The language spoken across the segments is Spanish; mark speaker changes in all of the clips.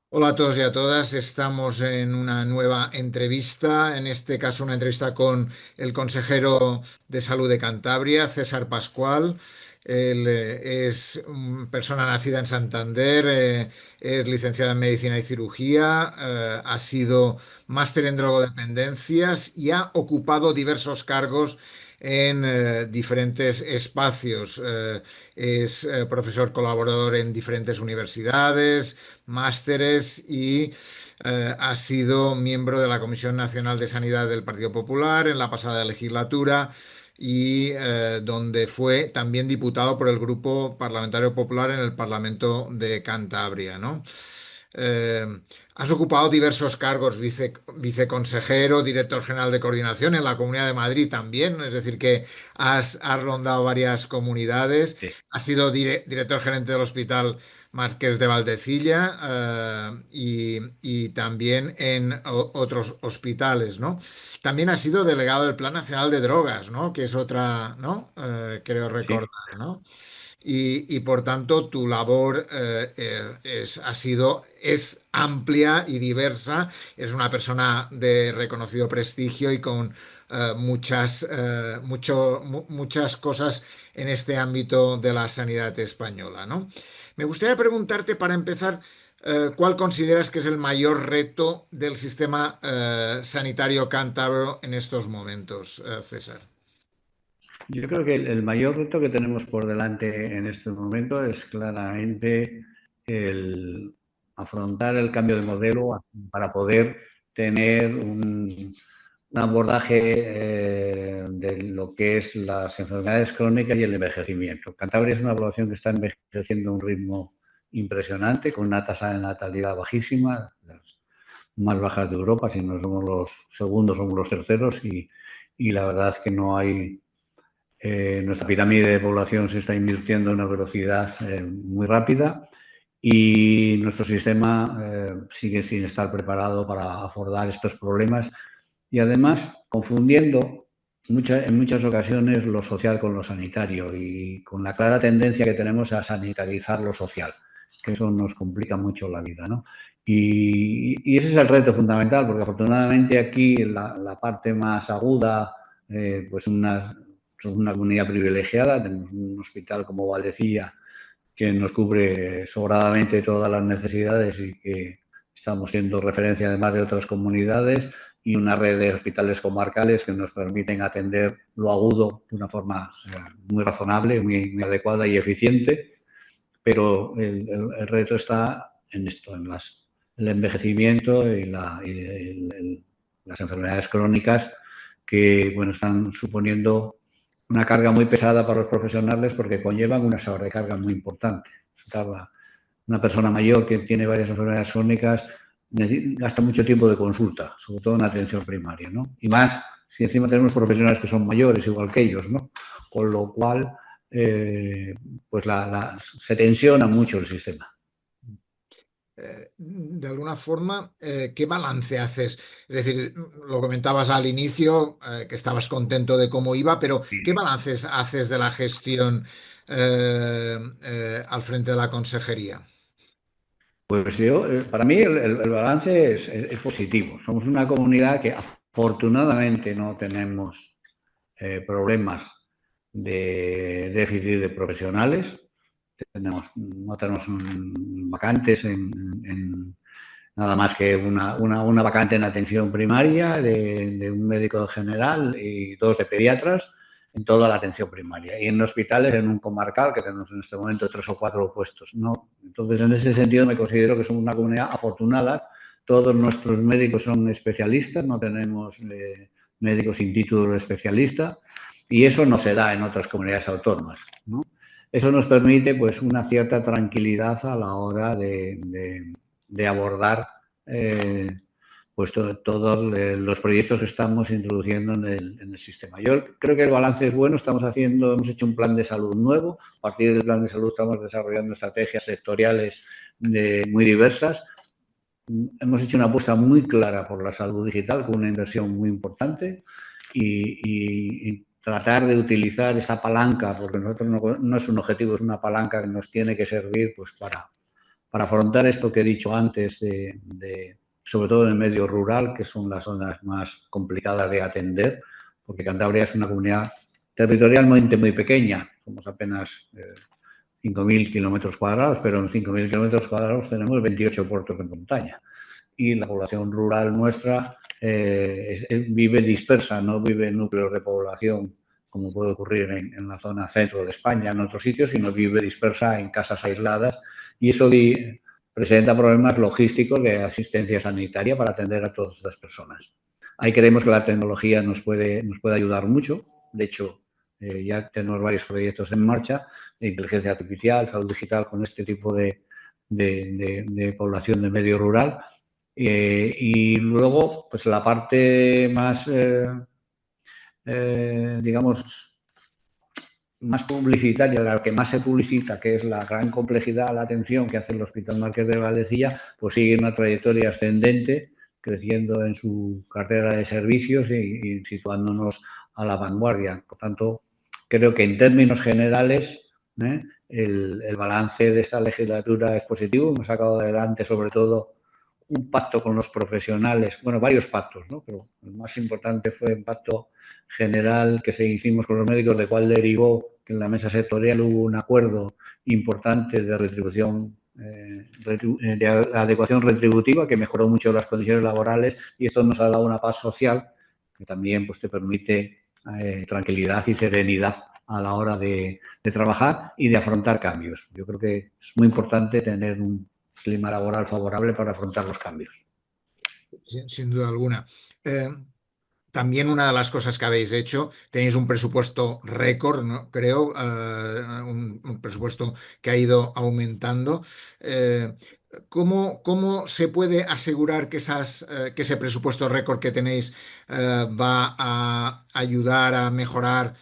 Speaker 1: Hola a todos y a todas. Estamos en una nueva entrevista, en este caso una entrevista con el consejero de Salud de Cantabria, César Pascual. Él es persona nacida en Santander, es licenciado en Medicina y Cirugía, ha sido máster en drogodependencias y ha ocupado diversos cargos en diferentes espacios. Es profesor colaborador en diferentes universidades, másteres y ha sido miembro de la Comisión Nacional de Sanidad del Partido Popular en la pasada legislatura y donde fue también diputado por el Grupo Parlamentario Popular en el Parlamento de Cantabria, ¿no? Eh, Has ocupado diversos cargos, viceconsejero, director general de coordinación en la Comunidad de Madrid también, es decir, que has rondado varias comunidades,
Speaker 2: Sí,
Speaker 1: has sido director gerente del Hospital Marqués de Valdecilla y también en otros hospitales, ¿no? También ha sido delegado del Plan Nacional de Drogas, ¿no? Que es otra, ¿no? Creo
Speaker 2: sí.
Speaker 1: recordar, ¿no? Y por tanto tu labor es amplia y diversa. Es una persona de reconocido prestigio y con muchas cosas en este ámbito de la sanidad española, ¿no? Me gustaría preguntarte para empezar, ¿cuál consideras que es el mayor reto del sistema sanitario cántabro en estos momentos, César?
Speaker 2: Yo creo que el mayor reto que tenemos por delante en este momento es claramente el afrontar el cambio de modelo para poder tener un abordaje de lo que es las enfermedades crónicas y el envejecimiento. Cantabria es una población que está envejeciendo a un ritmo impresionante, con una tasa de natalidad bajísima, las más bajas de Europa. Si no somos los segundos, somos los terceros, y la verdad es que no hay. Nuestra pirámide de población se está invirtiendo a una velocidad muy rápida, y nuestro sistema sigue sin estar preparado para abordar estos problemas, y además confundiendo en muchas ocasiones lo social con lo sanitario, y con la clara tendencia que tenemos a sanitarizar lo social, que eso nos complica mucho la vida, ¿no? Y ese es el reto fundamental, porque afortunadamente aquí la parte más aguda, pues somos una comunidad privilegiada, tenemos un hospital como Valdecilla que nos cubre sobradamente todas las necesidades y que estamos siendo referencia además de otras comunidades, y una red de hospitales comarcales que nos permiten atender lo agudo de una forma muy razonable, muy adecuada y eficiente. Pero el reto está en esto, en el envejecimiento y las enfermedades crónicas, que bueno, están suponiendo una carga muy pesada para los profesionales, porque conllevan una sobrecarga muy importante. Una persona mayor que tiene varias enfermedades crónicas gasta mucho tiempo de consulta, sobre todo en atención primaria, ¿no? Y más si encima tenemos profesionales que son mayores, igual que ellos, ¿no? Con lo cual, pues se tensiona mucho el sistema.
Speaker 1: De alguna forma, ¿qué balance haces? Es decir, lo comentabas al inicio, que estabas contento de cómo iba, pero ¿qué balances haces de la gestión al frente de la consejería?
Speaker 2: Pues yo, para mí el balance es positivo. Somos una comunidad que afortunadamente no tenemos problemas de déficit de profesionales. No tenemos vacantes nada más que una vacante en atención primaria de un médico general y dos de pediatras en toda la atención primaria. Y en hospitales, en un comarcal, que tenemos en este momento 3 o 4 puestos, ¿no? Entonces, en ese sentido, me considero que somos una comunidad afortunada. Todos nuestros médicos son especialistas, no tenemos médicos sin título de especialista, y eso no se da en otras comunidades autónomas, ¿no? Eso nos permite pues una cierta tranquilidad a la hora de abordar pues todos los proyectos que estamos introduciendo en el sistema. Yo creo que el balance es bueno. Hemos hecho un plan de salud nuevo. A partir del plan de salud estamos desarrollando estrategias sectoriales muy diversas. Hemos hecho una apuesta muy clara por la salud digital, con una inversión muy importante, y tratar de utilizar esa palanca, porque nosotros no es un objetivo, es una palanca que nos tiene que servir pues para afrontar esto que he dicho antes, sobre todo en el medio rural, que son las zonas más complicadas de atender, porque Cantabria es una comunidad territorialmente muy pequeña, somos apenas 5.000 kilómetros cuadrados, pero en 5.000 kilómetros cuadrados tenemos 28 puertos de montaña. Y la población rural nuestra vive dispersa, no vive en núcleos de población como puede ocurrir en la zona centro de España, en otros sitios, sino vive dispersa en casas aisladas y eso presenta problemas logísticos de asistencia sanitaria para atender a todas estas personas. Ahí creemos que la tecnología nos puede ayudar mucho. De hecho, ya tenemos varios proyectos en marcha de inteligencia artificial, salud digital con este tipo de población de medio rural. Y luego, pues la parte más, digamos, más publicitaria, la que más se publicita, que es la gran complejidad, la atención que hace el Hospital Marqués de Valdecilla, pues sigue una trayectoria ascendente, creciendo en su cartera de servicios y situándonos a la vanguardia. Por tanto, creo que en términos generales el balance de esta legislatura es positivo. Hemos sacado adelante sobre todo un pacto con los profesionales, bueno, varios pactos, ¿no? Pero el más importante fue el pacto general que se hicimos con los médicos, de cual derivó que en la mesa sectorial hubo un acuerdo importante de retribución, de adecuación retributiva, que mejoró mucho las condiciones laborales, y esto nos ha dado una paz social que también pues te permite tranquilidad y serenidad a la hora de trabajar y de afrontar cambios. Yo creo que es muy importante tener un clima laboral favorable para afrontar los cambios.
Speaker 1: Sin duda alguna. También una de las cosas que habéis hecho, tenéis un presupuesto récord, ¿no? Creo, un presupuesto que ha ido aumentando. ¿Cómo se puede asegurar que ese presupuesto récord que tenéis va a ayudar a mejorar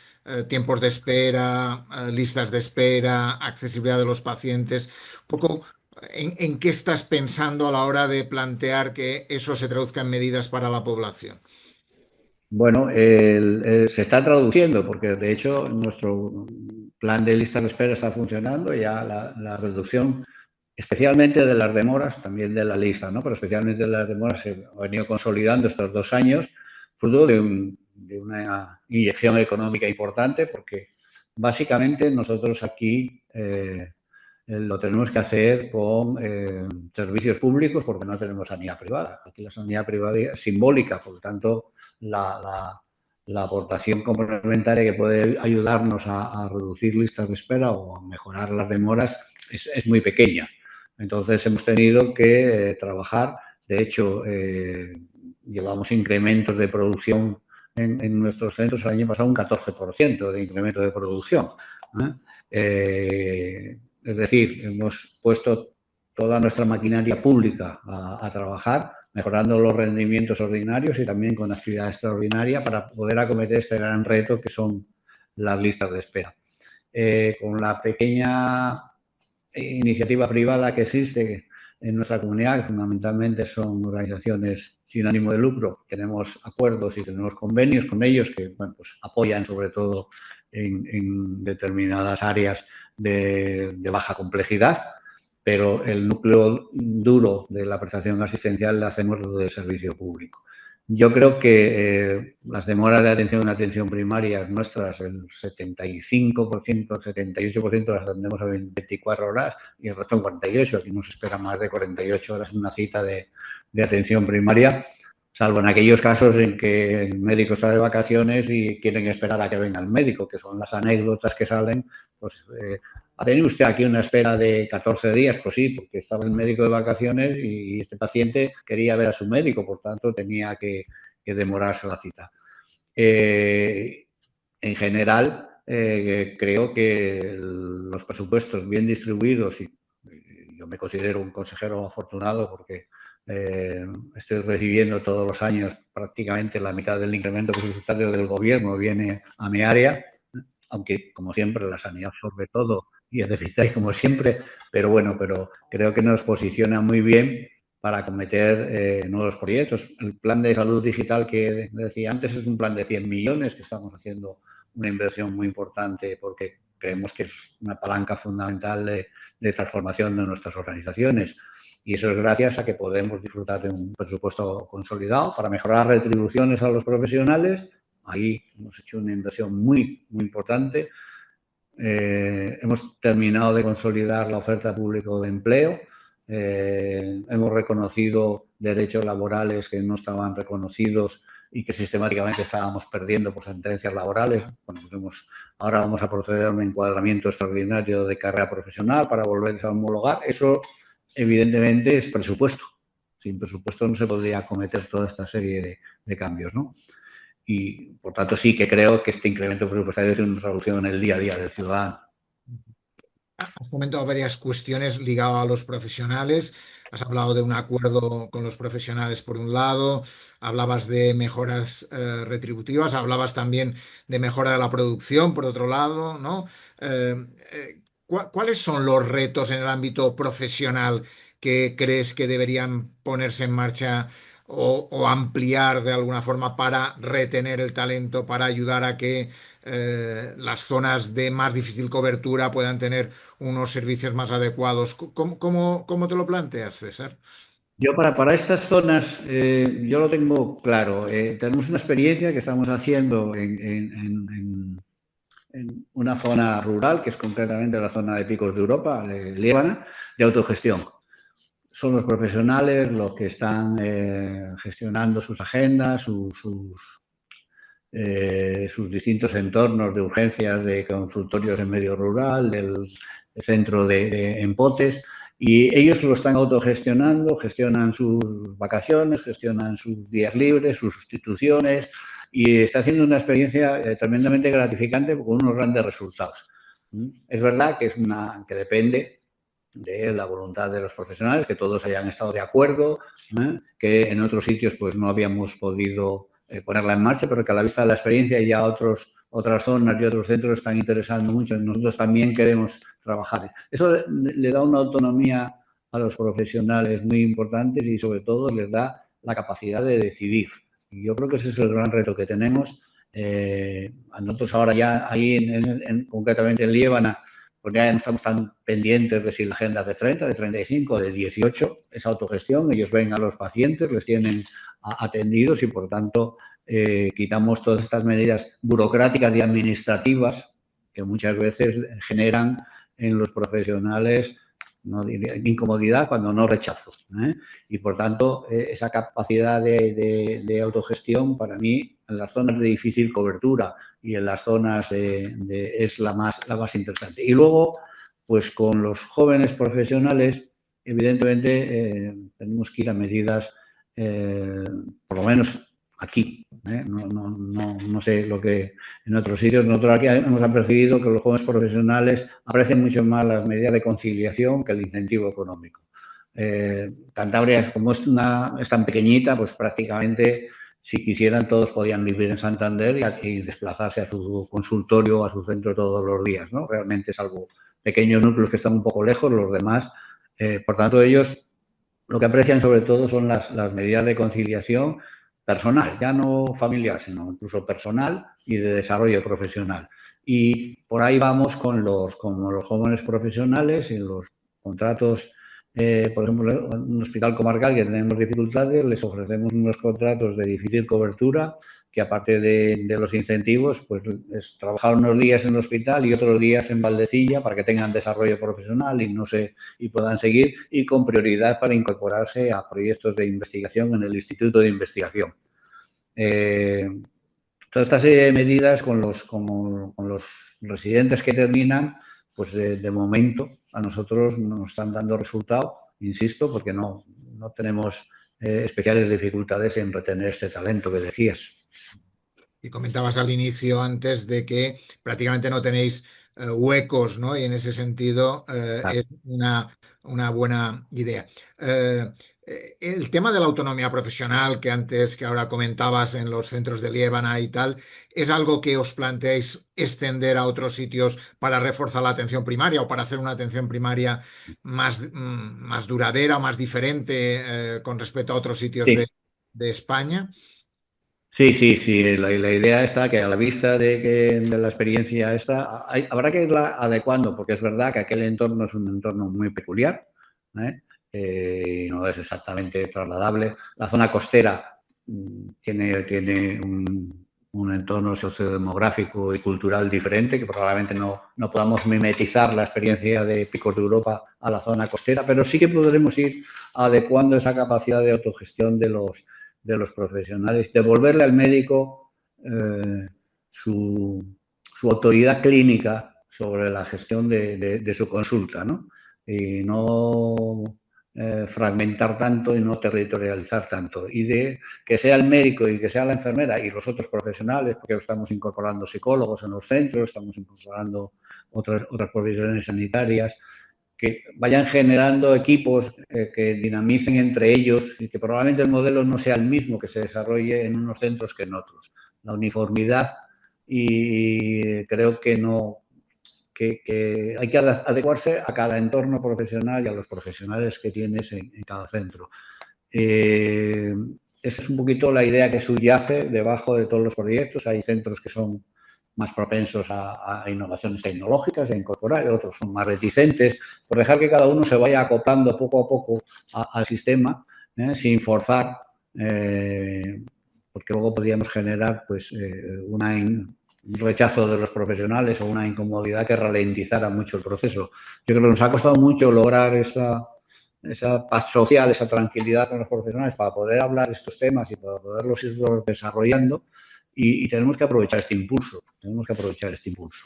Speaker 1: tiempos de espera, listas de espera, accesibilidad de los pacientes? Un poco, ¿en qué estás pensando a la hora de plantear que eso se traduzca en medidas para la población?
Speaker 2: Bueno, se está traduciendo porque de hecho nuestro plan de listas de espera está funcionando. Ya la reducción, especialmente de las demoras, también de la lista, ¿no? Pero especialmente de las demoras se ha venido consolidando estos 2 años, fruto de una inyección económica importante, porque básicamente nosotros aquí lo tenemos que hacer con servicios públicos porque no tenemos sanidad privada. Aquí la sanidad privada es simbólica, por lo tanto la aportación complementaria que puede ayudarnos a reducir listas de espera o a mejorar las demoras es muy pequeña. Entonces hemos tenido que trabajar. De hecho, llevamos incrementos de producción en nuestros centros el año pasado, un 14% de incremento de producción. Es decir, hemos puesto toda nuestra maquinaria pública a trabajar, mejorando los rendimientos ordinarios y también con actividad extraordinaria para poder acometer este gran reto que son las listas de espera. Con la pequeña iniciativa privada que existe en nuestra comunidad, que fundamentalmente son organizaciones sin ánimo de lucro, tenemos acuerdos y tenemos convenios con ellos que bueno, pues apoyan sobre todo en determinadas áreas de baja complejidad, pero el núcleo duro de la prestación asistencial la hacemos del servicio público. Yo creo que las demoras de atención en atención primaria nuestras, el 75%, 78% las atendemos en 24 horas y el resto en 48. Aquí nos espera más de 48 horas en una cita de atención primaria, salvo en aquellos casos en que el médico está de vacaciones y quieren esperar a que venga el médico, que son las anécdotas que salen. Pues, ¿ha tenido usted aquí una espera de 14 días? Pues sí, porque estaba el médico de vacaciones y este paciente quería ver a su médico, por tanto tenía que demorarse la cita. En general, creo que los presupuestos bien distribuidos, y yo me considero un consejero afortunado porque estoy recibiendo todos los años prácticamente la mitad del incremento presupuestario del gobierno viene a mi área, aunque como siempre la sanidad sobre todo y es deficitaria como siempre, pero bueno, pero creo que nos posiciona muy bien para acometer nuevos proyectos. El plan de salud digital que decía antes es un plan de 100 millones que estamos haciendo una inversión muy importante porque creemos que es una palanca fundamental de transformación de nuestras organizaciones. Y eso es gracias a que podemos disfrutar de un presupuesto consolidado para mejorar retribuciones a los profesionales. Ahí hemos hecho una inversión muy, muy importante. Hemos terminado de consolidar la oferta pública de empleo. Hemos reconocido derechos laborales que no estaban reconocidos y que sistemáticamente estábamos perdiendo por sentencias laborales. Bueno, pues ahora vamos a proceder a un encuadramiento extraordinario de carrera profesional para volver a homologar. Eso, evidentemente, es presupuesto. Sin presupuesto no se podría acometer toda esta serie de cambios, ¿no? Y, por tanto, sí que creo que este incremento presupuestario tiene una traducción en el día a día del ciudadano.
Speaker 1: Has comentado varias cuestiones ligadas a los profesionales. Has hablado de un acuerdo con los profesionales por un lado, hablabas de mejoras retributivas, hablabas también de mejora de la producción por otro lado, ¿no? ¿Cuáles son los retos en el ámbito profesional que crees que deberían ponerse en marcha o ampliar de alguna forma para retener el talento, para ayudar a que las zonas de más difícil cobertura puedan tener unos servicios más adecuados? ¿Cómo te lo planteas, César?
Speaker 2: Yo para estas zonas, yo lo tengo claro. Tenemos una experiencia que estamos haciendo en una zona rural, que es concretamente la zona de Picos de Europa, de Líbana, de autogestión. Son los profesionales los que están gestionando sus agendas, sus distintos entornos de urgencias, de consultorios en medio rural, del centro de Empotes, y ellos lo están autogestionando, gestionan sus vacaciones, gestionan sus días libres, sus sustituciones, y está haciendo una experiencia tremendamente gratificante con unos grandes resultados. Es verdad que que depende de la voluntad de los profesionales, que todos hayan estado de acuerdo, que en otros sitios pues no habíamos podido ponerla en marcha, pero que a la vista de la experiencia ya otras zonas y otros centros están interesando mucho. Nosotros también queremos trabajar. Eso le da una autonomía a los profesionales muy importantes y sobre todo les da la capacidad de decidir. Y yo creo que ese es el gran reto que tenemos. A nosotros ahora ya ahí concretamente en Líbana, pues ya no estamos tan pendientes de si la agenda es de 30, de 35, de 18, es autogestión. Ellos ven a los pacientes, les tienen atendidos y, por tanto, quitamos todas estas medidas burocráticas y administrativas que muchas veces generan en los profesionales, no diría incomodidad, cuando no rechazo. Y, por tanto, esa capacidad de autogestión, para mí, en las zonas de difícil cobertura y en las zonas es la más interesante. Y luego, pues con los jóvenes profesionales, evidentemente, tenemos que ir a medidas, por lo menos aquí, no sé lo que en otros sitios. Nosotros aquí hemos percibido que los jóvenes profesionales aprecian mucho más las medidas de conciliación que el incentivo económico. Cantabria, como es tan pequeñita, pues prácticamente, si quisieran, todos podían vivir en Santander y desplazarse a su consultorio o a su centro todos los días, ¿no? Realmente, salvo pequeños núcleos que están un poco lejos, los demás, por tanto, ellos lo que aprecian sobre todo son las medidas de conciliación personal, ya no familiar, sino incluso personal y de desarrollo profesional. Y por ahí vamos con los jóvenes profesionales y los contratos. Por ejemplo, en un hospital comarcal que tenemos dificultades, les ofrecemos unos contratos de difícil cobertura que, aparte de los incentivos, pues es trabajar unos días en el hospital y otros días en Valdecilla para que tengan desarrollo profesional y puedan seguir, y con prioridad para incorporarse a proyectos de investigación en el Instituto de Investigación. Toda esta serie de medidas con los residentes que terminan, pues de momento a nosotros nos están dando resultado, insisto, porque no tenemos especiales dificultades en retener este talento que decías.
Speaker 1: Y comentabas al inicio antes de que prácticamente no tenéis huecos, ¿no? Y en ese sentido es una buena idea. El tema de la autonomía profesional que ahora comentabas en los centros de Liébana y tal, ¿es algo que os planteáis extender a otros sitios para reforzar la atención primaria o para hacer una atención primaria más duradera o más diferente con respecto a otros sitios
Speaker 2: Sí,
Speaker 1: de España?
Speaker 2: sí, sí, sí. La idea está que a la vista de la experiencia esta, habrá que irla adecuando, porque es verdad que aquel entorno es un entorno muy peculiar, ¿eh? Y no es exactamente trasladable. La zona costera tiene un entorno sociodemográfico y cultural diferente, que probablemente no podamos mimetizar la experiencia de Picos de Europa a la zona costera, pero sí que podremos ir adecuando esa capacidad de autogestión de los profesionales, devolverle al médico su, su, autoridad clínica sobre la gestión de su consulta, ¿no? Y no fragmentar tanto y no territorializar tanto. Y de que sea el médico y que sea la enfermera y los otros profesionales, porque estamos incorporando psicólogos en los centros, estamos incorporando otras profesiones sanitarias, que vayan generando equipos que dinamicen entre ellos y que probablemente el modelo no sea el mismo que se desarrolle en unos centros que en otros. La uniformidad y creo que no que hay que adecuarse a cada entorno profesional y a los profesionales que tienes en cada centro. Esa es un poquito la idea que subyace debajo de todos los proyectos. Hay centros que son más propensos a innovaciones tecnológicas, a incorporar, otros son más reticentes, por dejar que cada uno se vaya acoplando poco a poco al sistema, sin forzar, porque luego podríamos generar pues, un rechazo de los profesionales o una incomodidad que ralentizara mucho el proceso. Yo creo que nos ha costado mucho lograr esa paz social, esa tranquilidad con los profesionales para poder hablar estos temas y para poderlos ir desarrollando y tenemos que aprovechar este impulso, tenemos que aprovechar este impulso.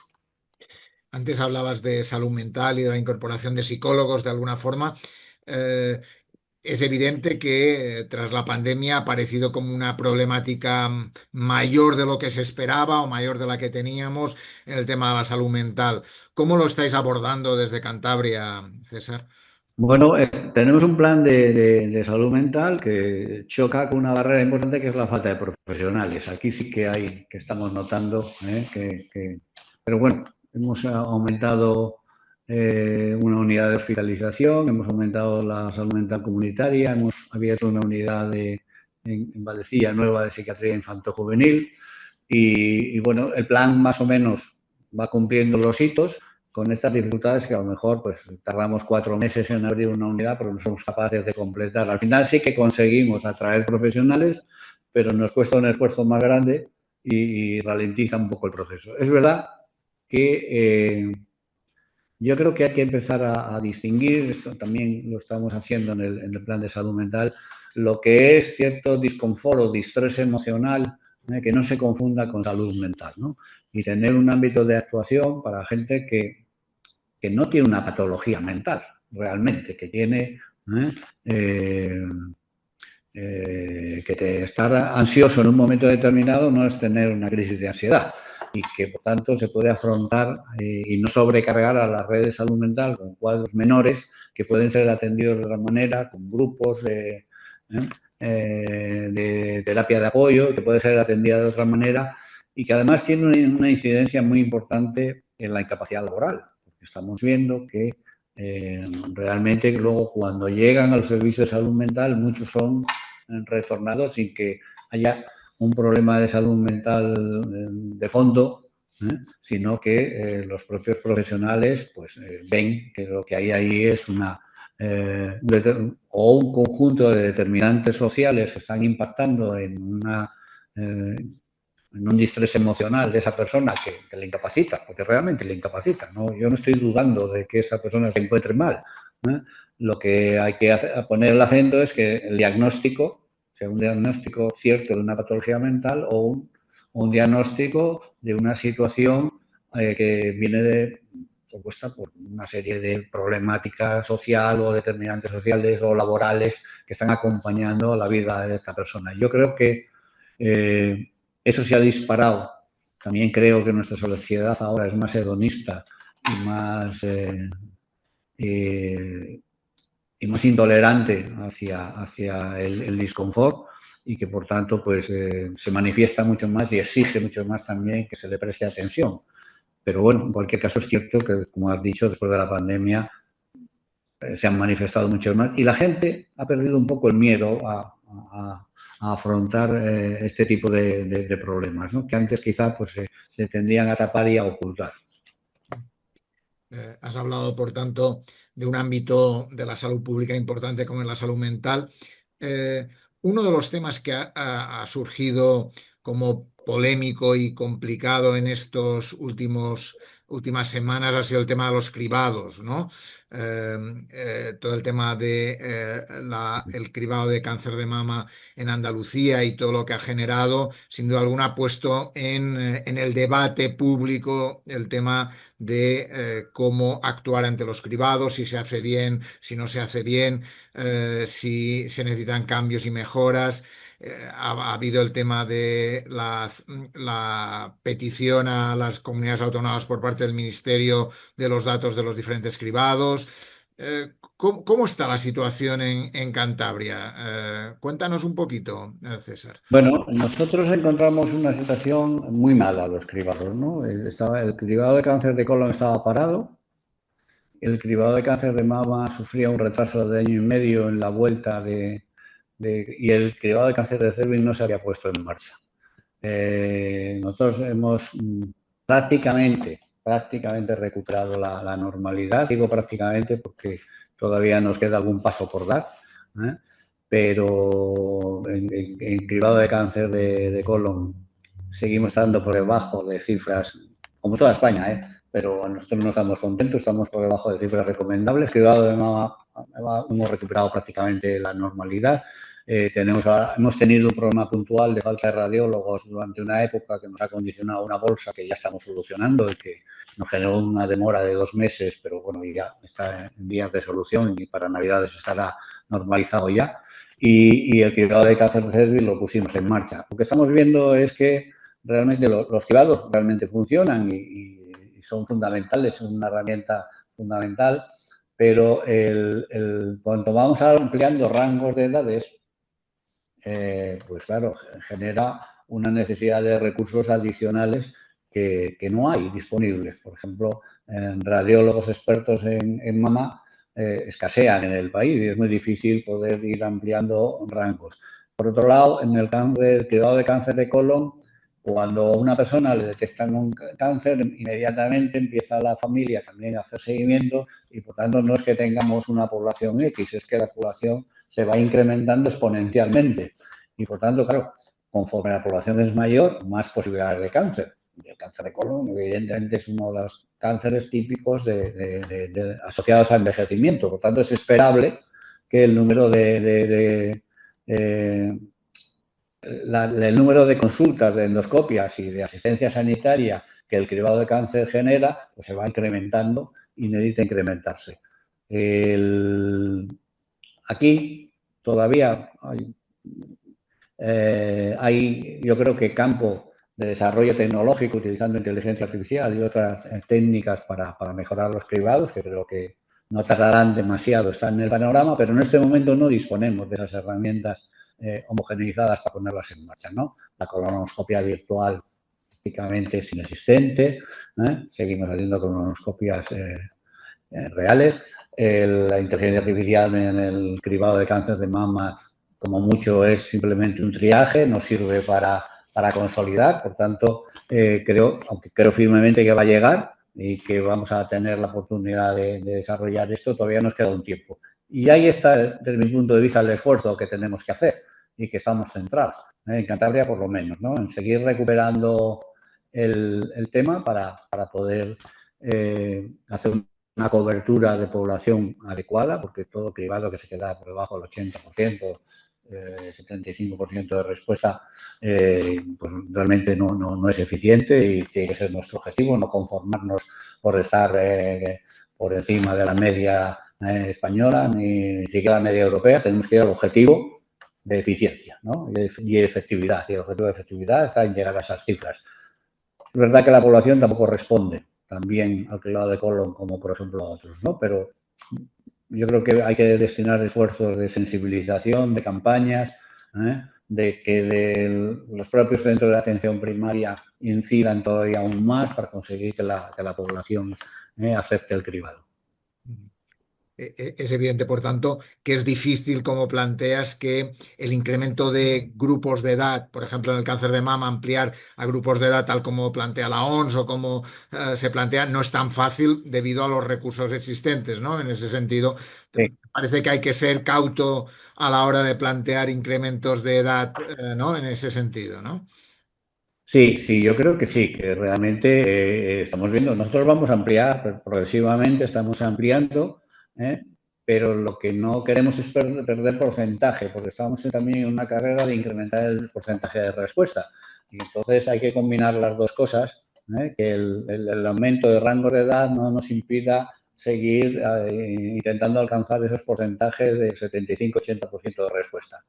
Speaker 1: Antes hablabas de salud mental y de la incorporación de psicólogos de alguna forma. Eh, Es evidente que tras la pandemia ha aparecido como una problemática mayor de lo que se esperaba o mayor de la que teníamos en el tema de la salud mental. ¿Cómo lo estáis abordando desde Cantabria, César?
Speaker 2: Bueno, tenemos un plan de salud mental que choca con una barrera importante que es la falta de profesionales. Aquí sí que que estamos notando, pero bueno, hemos aumentado una unidad de hospitalización, hemos aumentado la salud mental comunitaria, hemos abierto una unidad en Vallecilla nueva de psiquiatría infanto-juvenil y bueno, el plan más o menos va cumpliendo los hitos con estas dificultades que a lo mejor pues tardamos 4 meses en abrir una unidad, pero no somos capaces de completar. Al final sí que conseguimos atraer profesionales, pero nos cuesta un esfuerzo más grande y ralentiza un poco el proceso. Es verdad que yo creo que hay que empezar a distinguir, esto también lo estamos haciendo en el plan de salud mental, lo que es cierto disconfort o distrés emocional, que no se confunda con salud mental, ¿no? Y tener un ámbito de actuación para gente que no tiene una patología mental, realmente, que tiene que estar ansioso en un momento determinado no es tener una crisis de ansiedad y que por tanto se puede afrontar y no sobrecargar a la red de salud mental con cuadros menores que pueden ser atendidos de otra manera, con grupos de terapia de apoyo, que puede ser atendida de otra manera y que además tiene una incidencia muy importante en la incapacidad laboral. Porque estamos viendo que realmente luego cuando llegan a los servicios de salud mental muchos son retornados sin que haya un problema de salud mental de fondo, sino que los propios profesionales pues ven que lo que hay ahí es o un conjunto de determinantes sociales que están impactando en un distrés emocional de esa persona que le incapacita, porque realmente le incapacita. ¿No? Yo no estoy dudando de que esa persona se encuentre mal. Lo que hay que poner el acento es que el diagnóstico sea un diagnóstico cierto de una patología mental o un diagnóstico de una situación que viene propuesta por una serie de problemáticas social o determinantes sociales o laborales que están acompañando a la vida de esta persona. Yo creo que eso se ha disparado. También creo que nuestra sociedad ahora es más hedonista y más y más intolerante hacia el disconfort, y que por tanto pues se manifiesta mucho más y exige mucho más también que se le preste atención. Pero bueno, en cualquier caso es cierto que, como has dicho, después de la pandemia se han manifestado mucho más y la gente ha perdido un poco el miedo a afrontar este tipo de problemas, ¿no? Que antes quizá pues se tendrían a tapar y a ocultar.
Speaker 1: Has hablado, por tanto, de un ámbito de la salud pública importante como es la salud mental. Eh, Uno de los temas que ha surgido como polémico y complicado en estos últimas semanas ha sido el tema de los cribados, ¿no? Todo el tema de el cribado de cáncer de mama en Andalucía y todo lo que ha generado, sin duda alguna, ha puesto en el debate público el tema de cómo actuar ante los cribados, si se hace bien, si no se hace bien, si se necesitan cambios y mejoras. Ha habido el tema de la petición a las comunidades autónomas por parte del Ministerio de los datos de los diferentes cribados. ¿Cómo está la situación en Cantabria? Cuéntanos un poquito, César.
Speaker 2: Bueno, nosotros encontramos una situación muy mala los cribados, ¿no? El cribado de cáncer de colon estaba parado, el cribado de cáncer de mama sufría un retraso de año y medio en la vuelta y el cribado de cáncer de cervix no se había puesto en marcha. Nosotros hemos prácticamente recuperado la normalidad. Digo prácticamente porque todavía nos queda algún paso por dar, ¿eh? Pero en cribado de cáncer de colon seguimos estando por debajo de cifras, como toda España, pero nosotros no estamos contentos, estamos por debajo de cifras recomendables. Cribado de mama hemos recuperado prácticamente la normalidad. Hemos tenido un problema puntual de falta de radiólogos durante una época que nos ha condicionado una bolsa que ya estamos solucionando y que nos generó una demora de 2 meses, pero bueno, ya está en vías de solución y para Navidades estará normalizado ya. Y el cribado de cáncer de cervix lo pusimos en marcha. Lo que estamos viendo es que realmente los cribados realmente funcionan y son fundamentales, son una herramienta fundamental, pero cuando vamos ampliando rangos de edades, pues claro, genera una necesidad de recursos adicionales que no hay disponibles. Por ejemplo, radiólogos expertos en mama escasean en el país y es muy difícil poder ir ampliando rangos. Por otro lado, en el cribado de cáncer de colon, cuando a una persona le detectan un cáncer, inmediatamente empieza la familia también a hacer seguimiento y por tanto no es que tengamos una población X, es que la población se va incrementando exponencialmente. Y por tanto, claro, conforme la población es mayor, más posibilidades de cáncer. Y el cáncer de colon, evidentemente, es uno de los cánceres típicos asociados al envejecimiento. Por tanto, es esperable que el número el número de consultas, de endoscopias y de asistencia sanitaria que el cribado de cáncer genera, pues se va incrementando y necesita incrementarse. Aquí todavía hay, yo creo que campo de desarrollo tecnológico utilizando inteligencia artificial y otras técnicas para mejorar los cribados, que creo que no tardarán demasiado, están en el panorama, pero en este momento no disponemos de esas herramientas homogeneizadas para ponerlas en marcha, ¿no? La colonoscopia virtual prácticamente es inexistente, seguimos haciendo colonoscopias reales. La inteligencia artificial en el cribado de cáncer de mama, como mucho, es simplemente un triaje, no sirve para consolidar. Por tanto, aunque creo firmemente que va a llegar y que vamos a tener la oportunidad de desarrollar esto, todavía nos queda un tiempo. Y ahí está, desde mi punto de vista, el esfuerzo que tenemos que hacer y que estamos centrados, en Cantabria por lo menos, ¿no? En seguir recuperando el tema para poder hacer una cobertura de población adecuada, porque todo cribado que se queda por debajo del 80%, 75% de respuesta, pues realmente no es eficiente y tiene que ser nuestro objetivo, no conformarnos por estar por encima de la media española ni siquiera la media europea. Tenemos que ir al objetivo de eficiencia, ¿no? y efectividad. Y el objetivo de efectividad está en llegar a esas cifras. Es verdad que la población tampoco responde también al cribado de colon como, por ejemplo, a otros, ¿no? Pero yo creo que hay que destinar esfuerzos de sensibilización, de campañas, de que los propios centros de atención primaria incidan todavía aún más para conseguir que la población acepte el cribado.
Speaker 1: Es evidente, por tanto, que es difícil, como planteas, que el incremento de grupos de edad, por ejemplo, en el cáncer de mama, ampliar a grupos de edad tal como plantea la OMS o como se plantea, no es tan fácil debido a los recursos existentes, ¿no? En ese sentido,
Speaker 2: Sí.
Speaker 1: parece que hay que ser cauto a la hora de plantear incrementos de edad, ¿no? En ese sentido, ¿no?
Speaker 2: Sí, sí, yo creo que sí, que realmente estamos viendo, nosotros vamos a ampliar progresivamente, estamos ampliando, ¿eh? Pero lo que no queremos es perder porcentaje, porque estamos también en una carrera de incrementar el porcentaje de respuesta. Y entonces hay que combinar las dos cosas, que el aumento de rango de edad no nos impida seguir intentando alcanzar esos porcentajes de 75-80% de respuesta.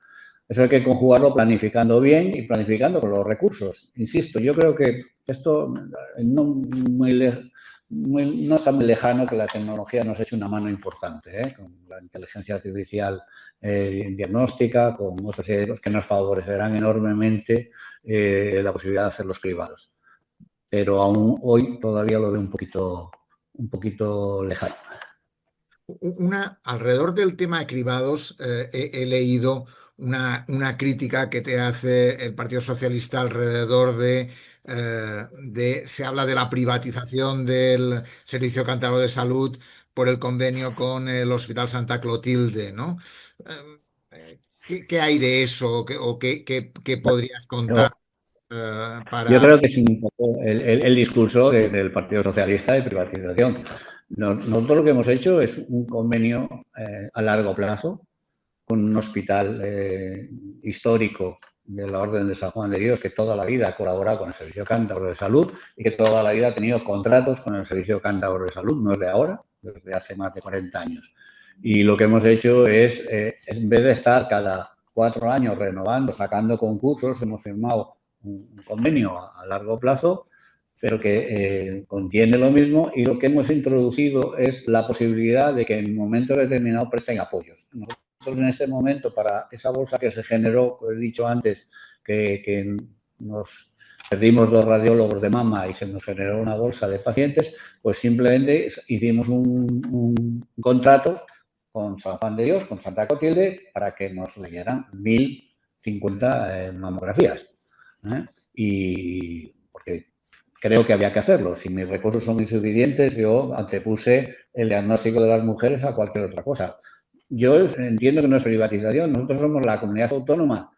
Speaker 2: Eso hay que conjugarlo planificando bien y planificando con los recursos. Insisto, yo creo que esto no está muy lejano que la tecnología nos eche una mano importante, con la inteligencia artificial diagnóstica, con otras serie de cosas que nos favorecerán enormemente la posibilidad de hacer los cribados. Pero aún hoy todavía lo veo un poquito lejano.
Speaker 1: Alrededor del tema de cribados, he leído una crítica que te hace el Partido Socialista alrededor se habla de la privatización del Servicio Cántabro de Salud por el convenio con el Hospital Santa Clotilde, ¿no? ¿Qué hay de eso? ¿Qué podrías contar
Speaker 2: Yo
Speaker 1: para...
Speaker 2: creo que es un poco el discurso del Partido Socialista de privatización. Nosotros lo que hemos hecho es un convenio a largo plazo con un hospital histórico de la Orden de San Juan de Dios que toda la vida ha colaborado con el Servicio Cántabro de Salud y que toda la vida ha tenido contratos con el Servicio Cántabro de Salud, no es de ahora, desde hace más de 40 años. Y lo que hemos hecho es, en vez de estar cada 4 años renovando, sacando concursos, hemos firmado un convenio a largo plazo, pero que contiene lo mismo, y lo que hemos introducido es la posibilidad de que en un momento determinado presten apoyos. Nosotros en este momento, para esa bolsa que se generó, he dicho antes, que nos perdimos 2 radiólogos de mama y se nos generó una bolsa de pacientes, pues simplemente hicimos un contrato con San Juan de Dios, con Santa Clotilde, para que nos leyeran 1050 mamografías. Y porque creo que había que hacerlo. Si mis recursos son insuficientes, yo antepuse el diagnóstico de las mujeres a cualquier otra cosa. Yo entiendo que no es privatización. Nosotros somos la comunidad autónoma,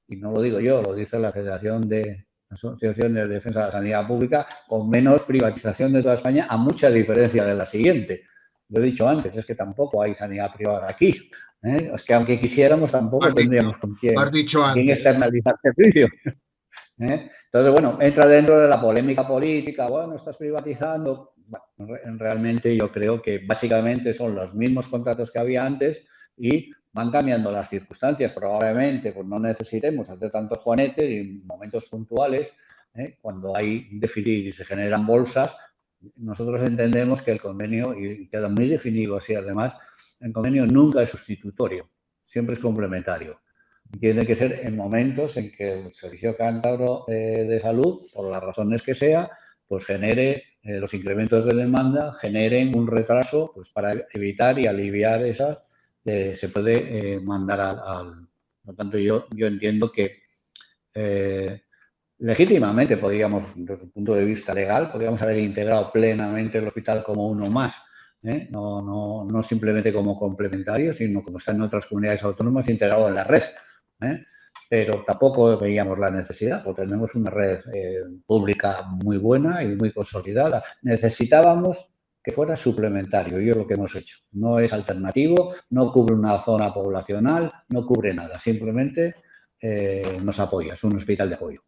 Speaker 2: y no lo digo yo, lo dice la Federación de Asociaciones de Defensa de la Sanidad Pública, con menos privatización de toda España, a mucha diferencia de la siguiente. Lo he dicho antes, es que tampoco hay sanidad privada aquí. Es que aunque quisiéramos, tampoco tendríamos con
Speaker 1: Lo has dicho
Speaker 2: quién
Speaker 1: antes.
Speaker 2: externalizar servicios. Entonces, bueno, entra dentro de la polémica política, bueno, estás privatizando. Bueno, realmente yo creo que básicamente son los mismos contratos que había antes y van cambiando las circunstancias. Probablemente pues no necesitemos hacer tantos juanetes y en momentos puntuales, cuando hay déficit y se generan bolsas, nosotros entendemos que el convenio, y queda muy definido así además, el convenio nunca es sustitutorio, siempre es complementario. Tiene que ser en momentos en que el Servicio Cántabro de Salud, por las razones que sea, pues genere los incrementos de demanda, generen un retraso, pues para evitar y aliviar esas, se puede mandar al... Por lo tanto, yo entiendo que legítimamente podríamos, desde el punto de vista legal, podríamos haber integrado plenamente el hospital como uno más. No simplemente como complementario, sino como está en otras comunidades autónomas, integrado en la red. Pero tampoco veíamos la necesidad, porque tenemos una red pública muy buena y muy consolidada. Necesitábamos que fuera suplementario, y es lo que hemos hecho. No es alternativo, no cubre una zona poblacional, no cubre nada, simplemente nos apoya, es un hospital de apoyo.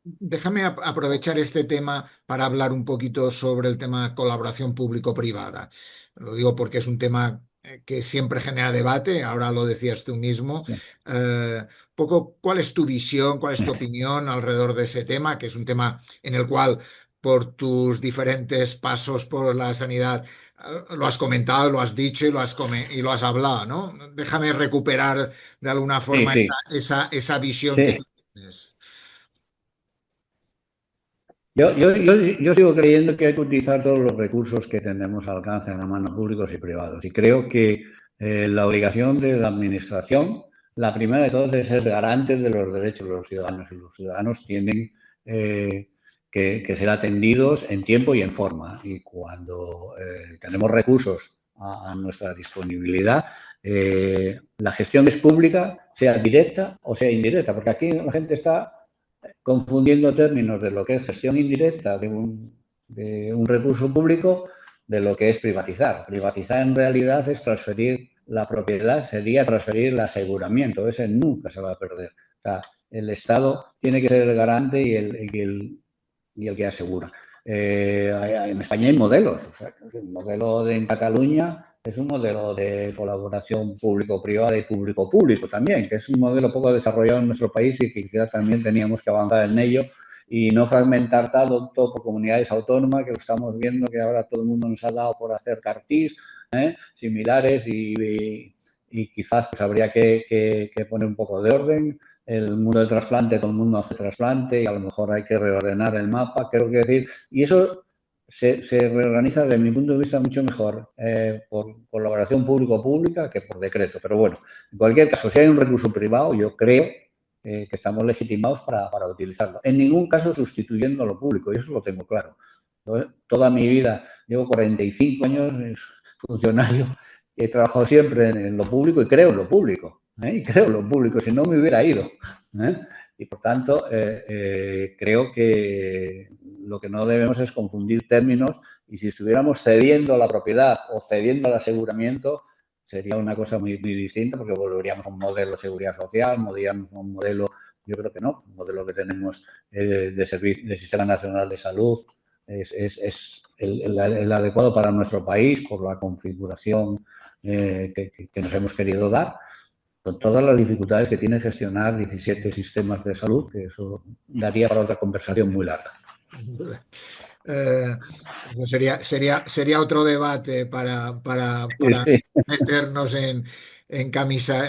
Speaker 1: Déjame aprovechar este tema para hablar un poquito sobre el tema colaboración público-privada. Lo digo porque es un tema que siempre genera debate, ahora lo decías tú mismo.
Speaker 2: Sí.
Speaker 1: Poco, ¿cuál es tu visión, cuál es tu opinión alrededor de ese tema, que es un tema en el cual por tus diferentes pasos por la sanidad. Lo has comentado, lo has dicho y y lo has hablado, ¿no? Déjame recuperar de alguna
Speaker 2: Sí,
Speaker 1: forma
Speaker 2: sí,
Speaker 1: esa visión que
Speaker 2: sí.
Speaker 1: tú tienes.
Speaker 2: Yo sigo creyendo que hay que utilizar todos los recursos que tenemos al alcance en la mano, públicos y privados. Y creo que la obligación de la Administración, la primera de todas, es ser garante de los derechos de los ciudadanos. Y los ciudadanos tienen eh, que ser atendidos en tiempo y en forma. Y cuando tenemos recursos a nuestra disponibilidad, la gestión es pública, sea directa o sea indirecta, porque aquí la gente está confundiendo términos de lo que es gestión indirecta de un recurso público de lo que es privatizar. Privatizar en realidad es transferir la propiedad, sería transferir el aseguramiento, ese nunca se va a perder. O sea, el Estado tiene que ser el garante y el que asegura. En España hay modelos, o sea, el modelo en Cataluña es un modelo de colaboración público-privada y público-público también, que es un modelo poco desarrollado en nuestro país y que quizás también teníamos que avanzar en ello y no fragmentar todo por comunidades autónomas, que lo estamos viendo que ahora todo el mundo nos ha dado por hacer cartís similares y quizás pues habría que poner un poco de orden. El mundo del trasplante, todo el mundo hace trasplante y a lo mejor hay que reordenar el mapa, creo que decir, y eso se reorganiza desde mi punto de vista mucho mejor por colaboración público-pública que por decreto. Pero bueno, en cualquier caso, si hay un recurso privado, yo creo que estamos legitimados para utilizarlo. En ningún caso sustituyendo lo público, y eso lo tengo claro. Toda mi vida, llevo 45 años funcionario, he trabajado siempre en lo público y creo en lo público. Y creo en lo público, si no me hubiera ido. Y por tanto, creo que lo que no debemos es confundir términos y si estuviéramos cediendo la propiedad o cediendo el aseguramiento, sería una cosa muy distinta porque volveríamos a un modelo de seguridad social, volveríamos a un modelo, yo creo que no, un modelo que tenemos de Sistema Nacional de Salud es el adecuado para nuestro país por la configuración que nos hemos querido dar con todas las dificultades que tiene gestionar 17 sistemas de salud, que eso daría para otra conversación muy larga.
Speaker 1: Eh, Eso sería otro debate para
Speaker 2: Sí,
Speaker 1: meternos en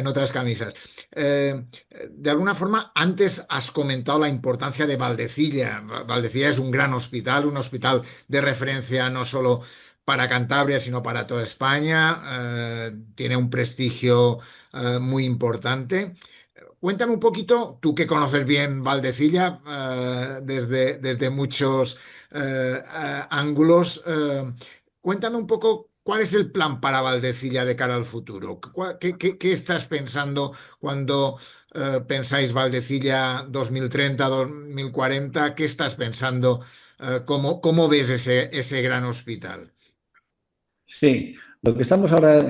Speaker 1: otras camisas. De alguna forma, antes has comentado la importancia de Valdecilla. Valdecilla es un hospital de referencia no solo para Cantabria, sino para toda España. Tiene un prestigio muy importante. Cuéntame un poquito, tú que conoces bien Valdecilla desde muchos ángulos, cuéntame un poco cuál es el plan para Valdecilla de cara al futuro. ¿Qué estás pensando cuando pensáis Valdecilla 2030, 2040? ¿Qué estás pensando? ¿Cómo ves ese gran hospital?
Speaker 2: sí. Lo que estamos ahora,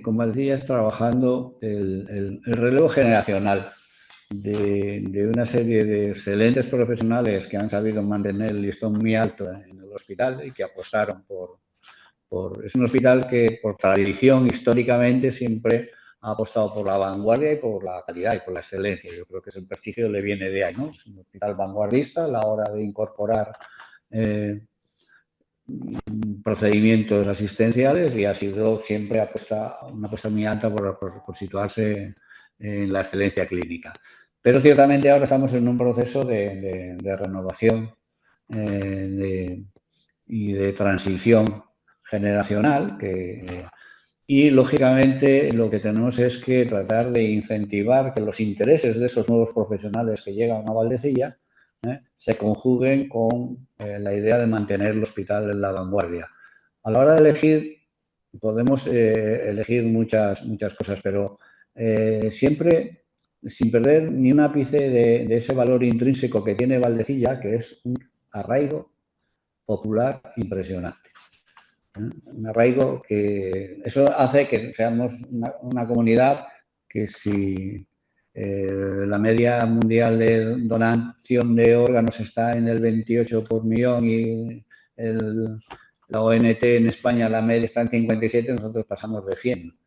Speaker 2: como decía, es trabajando el relevo generacional de una serie de excelentes profesionales que han sabido mantener el listón muy alto en el hospital y que apostaron es un hospital que por tradición históricamente siempre ha apostado por la vanguardia y por la calidad y por la excelencia. Yo creo que el prestigio le viene de ahí, ¿no? Es un hospital vanguardista a la hora de incorporar eh, procedimientos asistenciales y ha sido siempre una apuesta muy alta por situarse en la excelencia clínica. Pero ciertamente ahora estamos en un proceso de renovación y de transición generacional y lógicamente lo que tenemos es que tratar de incentivar que los intereses de esos nuevos profesionales que llegan a Valdecilla se conjuguen con la idea de mantener el hospital en la vanguardia. A la hora de elegir, podemos elegir muchas cosas, pero siempre sin perder ni un ápice de ese valor intrínseco que tiene Valdecilla, que es un arraigo popular impresionante. Un arraigo que eso hace que seamos una comunidad que si la media mundial de donación de órganos está en el 28 por millón y la ONT en España la media está en 57, nosotros pasamos de 100.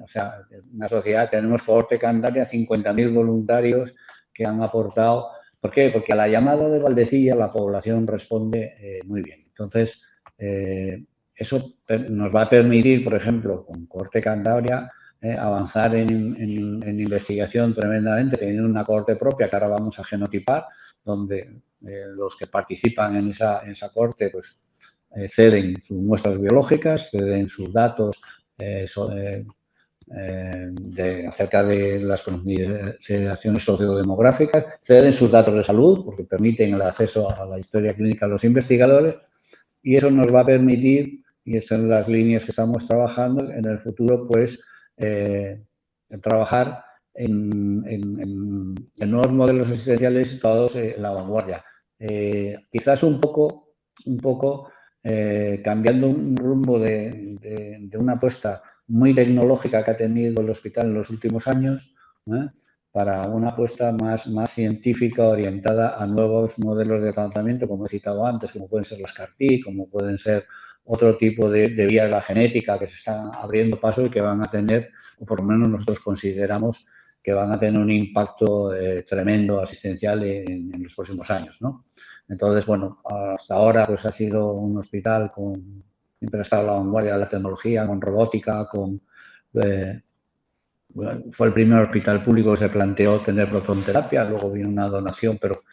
Speaker 2: O sea, en una sociedad tenemos cohorte Cantabria 50.000 voluntarios que han aportado ¿Por qué? Porque a la llamada de Valdecilla la población responde muy bien. Entonces, eso nos va a permitir, por ejemplo, con Corte Cantabria, avanzar en investigación tremendamente, teniendo una corte propia que ahora vamos a genotipar, donde los que participan en esa corte pues, ceden sus muestras biológicas, ceden sus datos acerca de las consideraciones sociodemográficas, ceden sus datos de salud porque permiten el acceso a la historia clínica de los investigadores y eso nos va a permitir, y estas son las líneas que estamos trabajando, en el futuro pues trabajar en nuevos modelos asistenciales situados en la vanguardia. Quizás un poco cambiando un rumbo de una apuesta muy tecnológica que ha tenido el hospital en los últimos años, para una apuesta más científica orientada a nuevos modelos de tratamiento, como he citado antes, como pueden ser las CAR-T, como pueden ser otro tipo de vías de la genética que se están abriendo paso y que van a tener, o por lo menos nosotros consideramos que van a tener un impacto tremendo asistencial en los próximos años, ¿no? Entonces, bueno, hasta ahora pues ha sido un hospital siempre ha estado a la vanguardia de la tecnología, con robótica, fue el primer hospital público que se planteó tener protonterapia, luego vino una donación, pero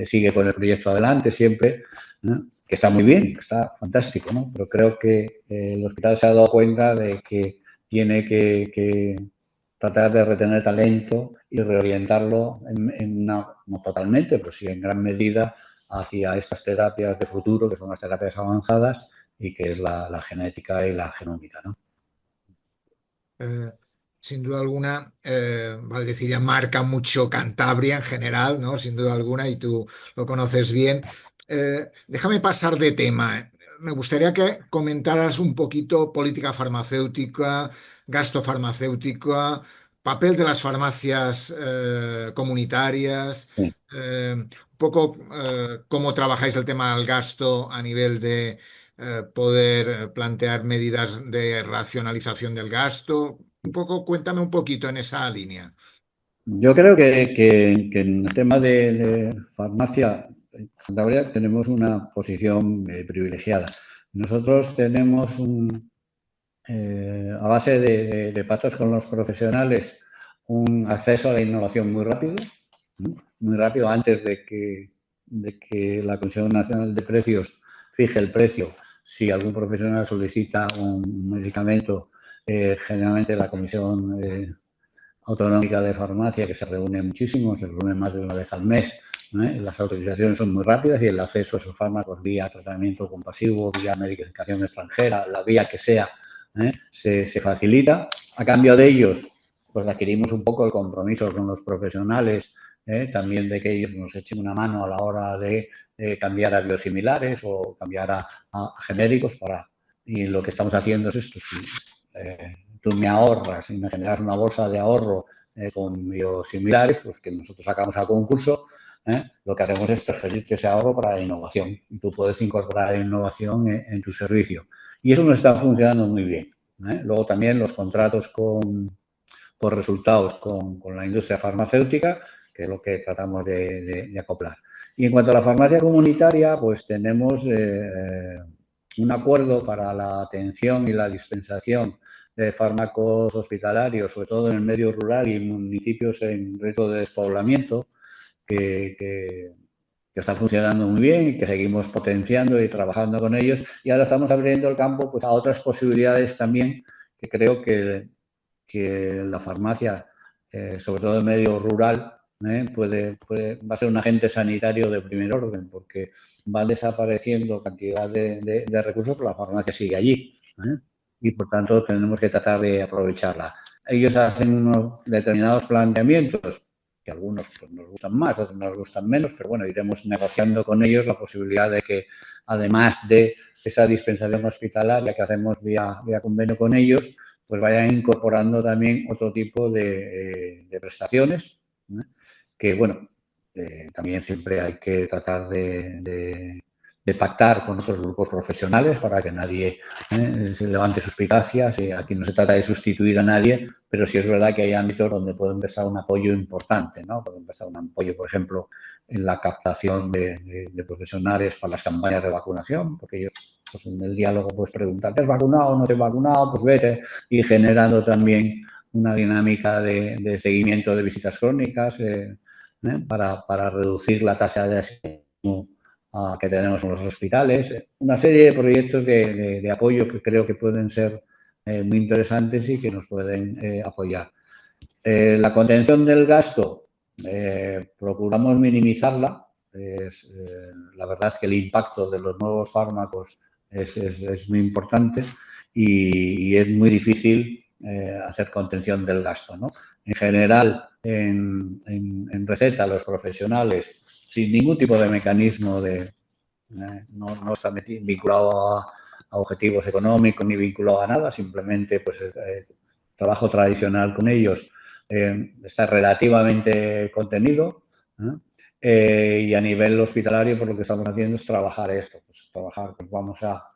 Speaker 2: sigue con el proyecto adelante siempre, ¿no? Que está muy bien, está fantástico, ¿no? Pero creo que el hospital se ha dado cuenta de que tiene que tratar de retener talento y reorientarlo no totalmente, pero sí en gran medida hacia estas terapias de futuro, que son las terapias avanzadas y que es la genética y la genómica, ¿no?
Speaker 1: Eh, Sin duda alguna, Valdecilla marca mucho Cantabria en general, ¿no? Sin duda alguna, y tú lo conoces bien. Déjame pasar de tema. Me gustaría que comentaras un poquito política farmacéutica, gasto farmacéutico, papel de las farmacias comunitarias,
Speaker 2: Sí.
Speaker 1: un poco cómo trabajáis el tema del gasto a nivel de poder plantear medidas de racionalización del gasto. Un poco, cuéntame un poquito en esa línea.
Speaker 2: Yo creo que en el tema de farmacia en Cantabria tenemos una posición privilegiada. Nosotros tenemos a base de pactos con los profesionales, un acceso a la innovación muy rápido, ¿no? Muy rápido antes de que la Comisión Nacional de Precios fije el precio. Si algún profesional solicita un medicamento, generalmente la Comisión Autonómica de Farmacia, que se reúne muchísimo, se reúne más de una vez al mes, las autorizaciones son muy rápidas y el acceso a esos fármacos vía tratamiento compasivo, vía medicación extranjera, la vía que sea, se facilita. A cambio de ellos, pues adquirimos un poco el compromiso con los profesionales, también de que ellos nos echen una mano a la hora de cambiar a biosimilares o cambiar a genéricos y lo que estamos haciendo es esto, si tú me ahorras y me generas una bolsa de ahorro con biosimilares, pues que nosotros sacamos a concurso, lo que hacemos es transferirte ese ahorro para la innovación y tú puedes incorporar la innovación en tu servicio. Y eso nos está funcionando muy bien. Luego también los contratos por resultados con la industria farmacéutica, que es lo que tratamos de acoplar. Y en cuanto a la farmacia comunitaria, pues tenemos un acuerdo para la atención y la dispensación de fármacos hospitalarios, sobre todo en el medio rural y municipios en riesgo de despoblamiento, que está funcionando muy bien y que seguimos potenciando y trabajando con ellos. Y ahora estamos abriendo el campo pues, a otras posibilidades también, que creo que la farmacia, sobre todo en medio rural, va a ser un agente sanitario de primer orden, porque va desapareciendo cantidad de recursos, pero la farmacia sigue allí. Y por tanto tenemos que tratar de aprovecharla. Ellos hacen unos determinados planteamientos, que algunos pues, nos gustan más, otros nos gustan menos, pero bueno, iremos negociando con ellos la posibilidad de que, además de esa dispensación hospitalaria que hacemos vía convenio con ellos, pues vayan incorporando también otro tipo de prestaciones, que bueno, también siempre hay que tratar de de pactar con otros grupos profesionales para que nadie se levante suspicacias. Aquí no se trata de sustituir a nadie, pero sí es verdad que hay ámbitos donde pueden prestar un apoyo importante, ¿no? Pueden prestar un apoyo, por ejemplo, en la captación de profesionales para las campañas de vacunación, porque ellos, pues, en el diálogo puedes preguntar, ¿te has vacunado o no te has vacunado? Pues vete, y generando también una dinámica de seguimiento de visitas crónicas para reducir la tasa de asistencia que tenemos en los hospitales. Una serie de proyectos de apoyo que creo que pueden ser muy interesantes y que nos pueden apoyar. La contención del gasto, procuramos minimizarla. La verdad es que el impacto de los nuevos fármacos es muy importante y es muy difícil hacer contención del gasto, ¿no? En general, en receta, los profesionales, sin ningún tipo de mecanismo no está vinculado a objetivos económicos ni vinculado a nada, simplemente pues trabajo tradicional con ellos está relativamente contenido. Y a nivel hospitalario, pues lo que estamos haciendo es trabajar esto, pues vamos a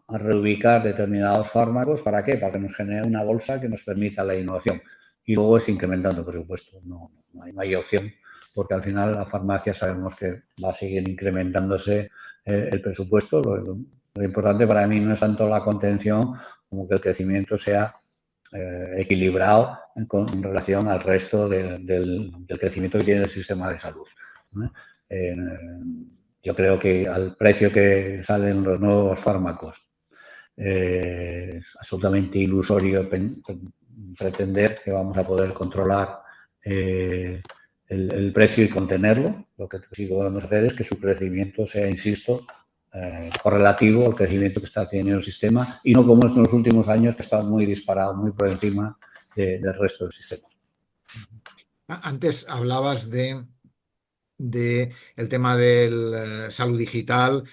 Speaker 2: reubicar determinados fármacos. ¿Para qué? Para que nos genere una bolsa que nos permita la innovación. Y luego es incrementando, por supuesto, no hay opción, porque al final la farmacia sabemos que va a seguir incrementándose el presupuesto. Lo importante para mí no es tanto la contención como que el crecimiento sea equilibrado en relación al resto del crecimiento que tiene el sistema de salud. Yo creo que al precio que salen los nuevos fármacos es absolutamente ilusorio pretender que vamos a poder controlar el precio y contenerlo. Lo que sí podemos hacer es que su crecimiento sea, insisto, correlativo al crecimiento que está teniendo el sistema y no como en los últimos años, que está muy disparado, muy por encima del resto del sistema.
Speaker 1: Antes hablabas de el tema del salud digital,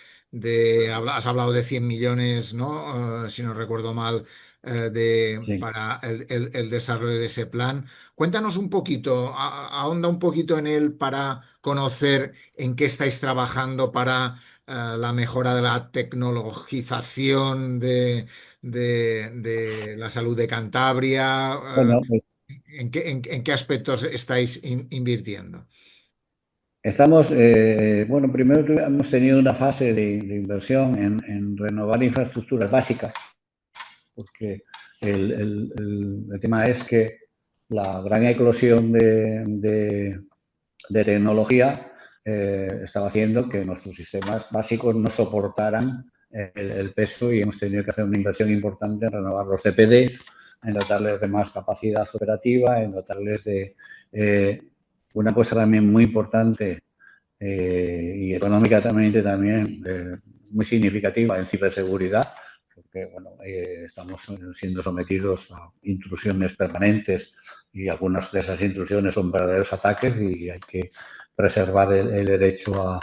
Speaker 1: has hablado de 100 millones, ¿no? Si no recuerdo mal,
Speaker 2: Sí.
Speaker 1: para el desarrollo de ese plan. Cuéntanos un poquito, ahonda un poquito en él para conocer en qué estáis trabajando para la mejora de la tecnologización de la salud de Cantabria.
Speaker 2: Bueno,
Speaker 1: En qué aspectos estáis invirtiendo?
Speaker 2: estamos, bueno, primero hemos tenido una fase de inversión en renovar infraestructuras básicas, porque el tema es que la gran eclosión de tecnología estaba haciendo que nuestros sistemas básicos no soportaran el peso y hemos tenido que hacer una inversión importante en renovar los CPDs, en dotarles de más capacidad operativa, en dotarles de una cosa también muy importante y económicamente también muy significativa en ciberseguridad, porque bueno, estamos siendo sometidos a intrusiones permanentes y algunas de esas intrusiones son verdaderos ataques y hay que preservar el derecho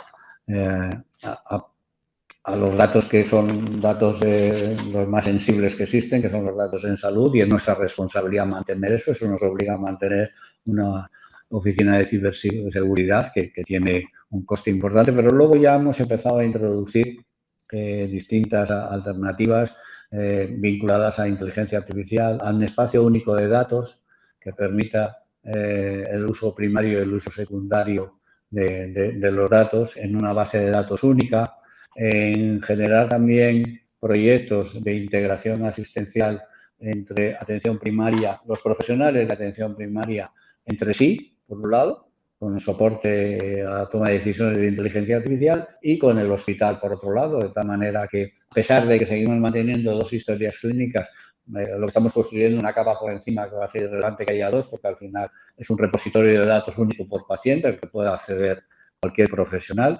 Speaker 2: a los datos que son datos los más sensibles que existen, que son los datos en salud, y es nuestra responsabilidad mantener eso. Eso nos obliga a mantener una oficina de ciberseguridad que tiene un coste importante, pero luego ya hemos empezado a introducir distintas alternativas vinculadas a inteligencia artificial, a un espacio único de datos que permita el uso primario y el uso secundario de los datos en una base de datos única, en generar también proyectos de integración asistencial entre atención primaria, los profesionales de atención primaria entre sí, por un lado, con el soporte a la toma de decisiones de inteligencia artificial, y con el hospital, por otro lado, de tal manera que, a pesar de que seguimos manteniendo dos historias clínicas, lo que estamos construyendo una capa por encima que va a hacer relevante que haya dos, porque al final es un repositorio de datos único por paciente al que pueda acceder cualquier profesional,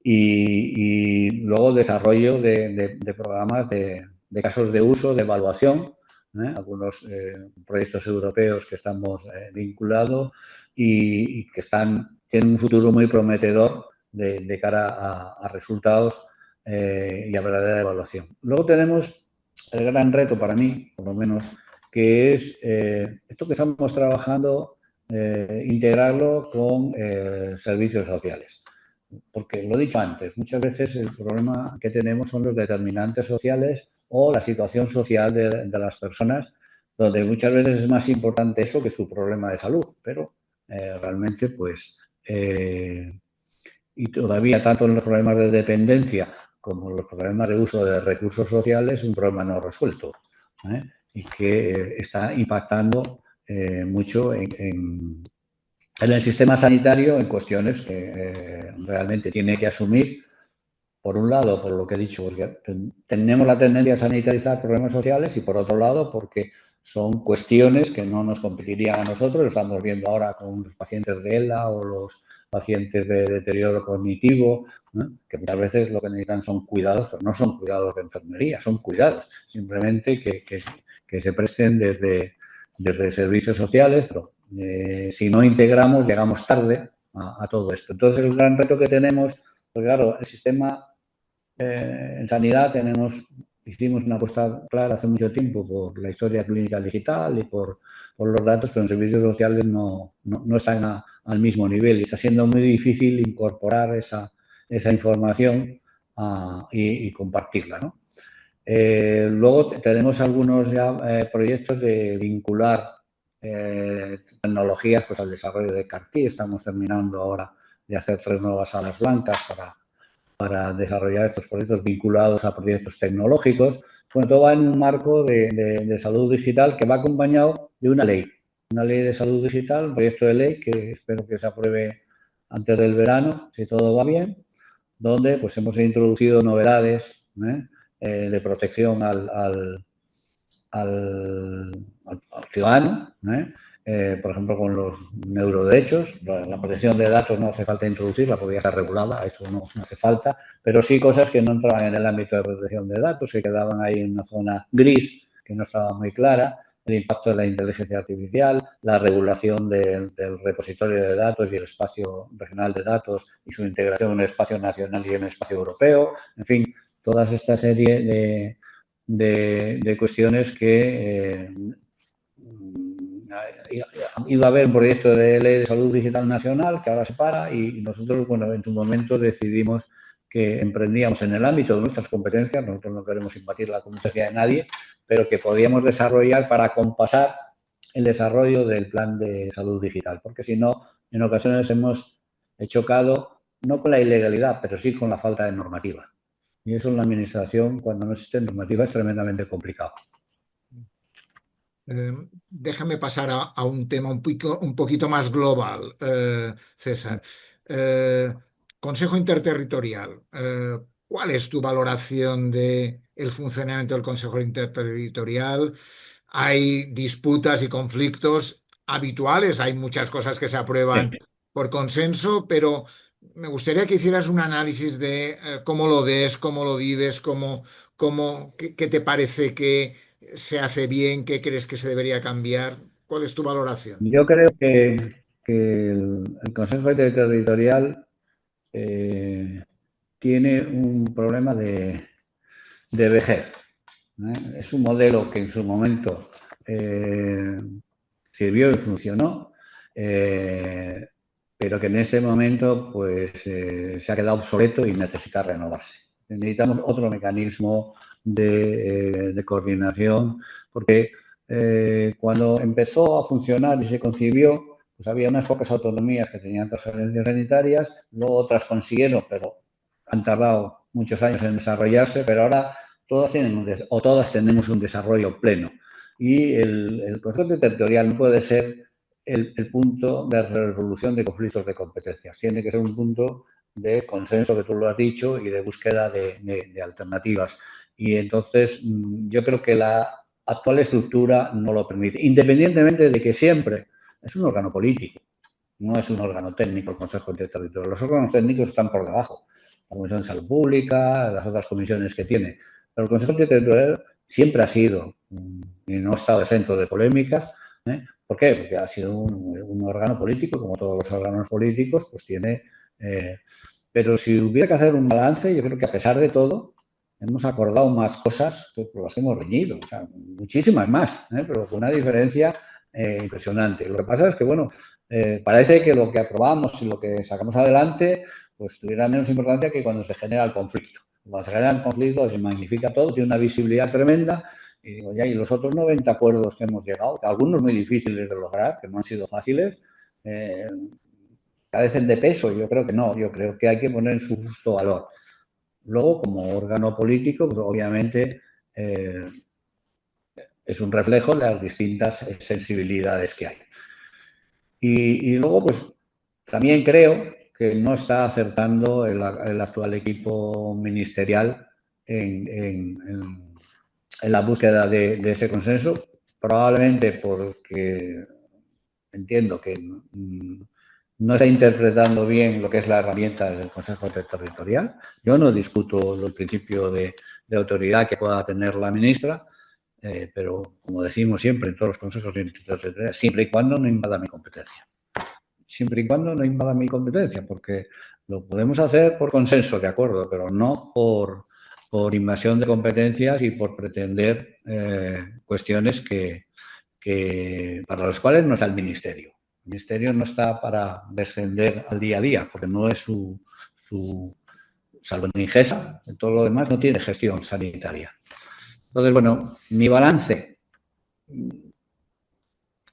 Speaker 2: y luego desarrollo de programas de casos de uso, de evaluación, algunos proyectos europeos que estamos vinculados y que tienen un futuro muy prometedor de cara a resultados y a verdadera evaluación. Luego tenemos el gran reto para mí, por lo menos, que es esto que estamos trabajando, integrarlo con servicios sociales. porque lo he dicho antes, muchas veces el problema que tenemos son los determinantes sociales o la situación social de las personas, donde muchas veces es más importante eso que su problema de salud, pero realmente pues y todavía tanto en los problemas de dependencia como en los problemas de uso de recursos sociales es un problema no resuelto, ¿eh? Y que está impactando mucho en el sistema sanitario en cuestiones que realmente tiene que asumir, por un lado, por lo que he dicho, porque tenemos la tendencia a sanitarizar problemas sociales y por otro lado, porque son cuestiones que no nos competirían a nosotros, lo estamos viendo ahora con los pacientes de ELA o los pacientes de deterioro cognitivo, ¿no? Que muchas veces lo que necesitan son cuidados, pero no son cuidados de enfermería, son cuidados simplemente que se presten desde servicios sociales, pero si no integramos llegamos tarde a todo esto. Entonces el gran reto que tenemos, pues claro, el sistema en sanidad hicimos una apuesta clara hace mucho tiempo por la historia clínica digital y por los datos, pero en servicios sociales no están al mismo nivel y está siendo muy difícil incorporar esa información y compartirla, ¿no? Luego tenemos algunos ya proyectos de vincular tecnologías pues, al desarrollo de CAR-T. Estamos terminando ahora de hacer 3 nuevas salas blancas para desarrollar estos proyectos vinculados a proyectos tecnológicos. Bueno, todo va en un marco de salud digital que va acompañado de una ley de salud digital, un proyecto de ley que espero que se apruebe antes del verano, si todo va bien, donde pues hemos introducido novedades de protección al ciudadano, por ejemplo, con los neuroderechos. La protección de datos no hace falta introducirla porque ya está regulada, eso no hace falta, pero sí cosas que no entraban en el ámbito de protección de datos, que quedaban ahí en una zona gris, que no estaba muy clara, el impacto de la inteligencia artificial, la regulación del repositorio de datos y el espacio regional de datos y su integración en el espacio nacional y en el espacio europeo, en fin, toda esta serie de cuestiones que iba a haber un proyecto de ley de salud digital nacional que ahora se para y nosotros, bueno, en su momento decidimos que emprendíamos en el ámbito de nuestras competencias, nosotros no queremos invadir la competencia de nadie, pero que podíamos desarrollar para compasar el desarrollo del plan de salud digital, porque si no, en ocasiones hemos chocado no con la ilegalidad, pero sí con la falta de normativa. Y eso en la administración, cuando no existe normativa, es tremendamente complicado.
Speaker 1: Déjame pasar a un tema un poquito más global, César. Consejo Interterritorial. ¿Cuál es tu valoración del funcionamiento del Consejo Interterritorial? Hay disputas y conflictos habituales, hay muchas cosas que se aprueban por consenso, pero me gustaría que hicieras un análisis de cómo lo ves, cómo lo vives, qué te parece que se hace bien, qué crees que se debería cambiar. ¿Cuál es tu valoración?
Speaker 2: Yo creo que el Consejo Interterritorial tiene un problema de vejez. Es un modelo que en su momento sirvió y funcionó, pero que en este momento pues, se ha quedado obsoleto y necesita renovarse. Necesitamos otro mecanismo de coordinación, porque cuando empezó a funcionar y se concibió, pues había unas pocas autonomías que tenían transferencias sanitarias, luego otras consiguieron, pero han tardado muchos años en desarrollarse, pero ahora todas tenemos un desarrollo pleno. Y el Consejo Territorial no puede ser el punto de resolución de conflictos de competencias. Tiene que ser un punto de consenso, que tú lo has dicho, y de búsqueda de alternativas. Y entonces yo creo que la actual estructura no lo permite, independientemente de que siempre es un órgano político, no es un órgano técnico el Consejo Interterritorial. Los órganos técnicos están por debajo, la Comisión de Salud Pública, las otras comisiones que tiene. Pero el Consejo Interterritorial siempre ha sido, y no ha estado exento de polémicas. ¿Por qué? Porque ha sido un órgano político, como todos los órganos políticos, pues tiene... pero si hubiera que hacer un balance, yo creo que a pesar de todo, hemos acordado más cosas que por las que hemos reñido, o sea, muchísimas más, pero con una diferencia impresionante. Lo que pasa es que, bueno, parece que lo que aprobamos y lo que sacamos adelante, pues tuviera menos importancia que cuando se genera el conflicto. Cuando se genera el conflicto se magnifica todo, tiene una visibilidad tremenda. Y digo, ya, y los otros 90 acuerdos que hemos llegado, que algunos muy difíciles de lograr, que no han sido fáciles, carecen de peso. Yo creo que no, yo creo que hay que poner en su justo valor. Luego, como órgano político, pues obviamente es un reflejo de las distintas sensibilidades que hay. Y luego, pues también creo que no está acertando el actual equipo ministerial en la búsqueda de ese consenso, probablemente porque entiendo que no está interpretando bien lo que es la herramienta del Consejo Interterritorial. Yo no discuto el principio de autoridad que pueda tener la ministra, pero como decimos siempre en todos los consejos interterritoriales, siempre y cuando no invada mi competencia. Siempre y cuando no invada mi competencia, porque lo podemos hacer por consenso, de acuerdo, pero no por invasión de competencias y por pretender cuestiones para las cuales no está el Ministerio. El Ministerio no está para descender al día a día, porque no es salvo en Ingesa, en todo lo demás no tiene gestión sanitaria. Entonces, bueno, mi balance,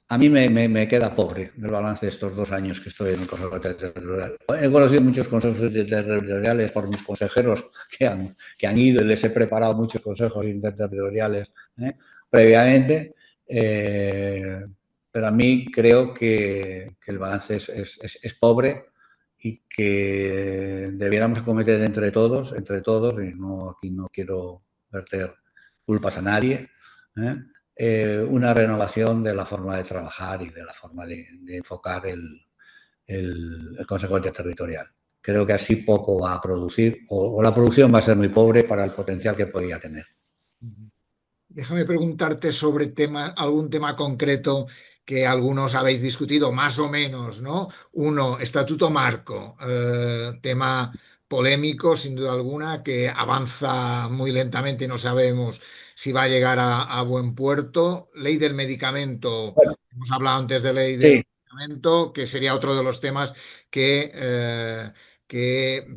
Speaker 2: a mí me queda pobre el balance de estos 2 años que estoy en el Consejo Interterritorial. He conocido muchos consejos interterritoriales por mis consejeros que han ido y les he preparado muchos consejos interterritoriales previamente, pero a mí creo que el balance es pobre y que debiéramos cometer entre todos, y aquí no quiero verter culpas a nadie, una renovación de la forma de trabajar y de la forma de enfocar el Consejo Interterritorial. Creo que así poco va a producir, o la producción va a ser muy pobre para el potencial que podría tener.
Speaker 1: Déjame preguntarte sobre algún tema concreto que algunos habéis discutido, más o menos, ¿no? Uno, Estatuto Marco, tema polémico, sin duda alguna, que avanza muy lentamente y no sabemos si va a llegar a buen puerto. Ley del medicamento,
Speaker 2: Bueno,
Speaker 1: hemos hablado antes de ley del
Speaker 2: sí,
Speaker 1: medicamento, que sería otro de los temas que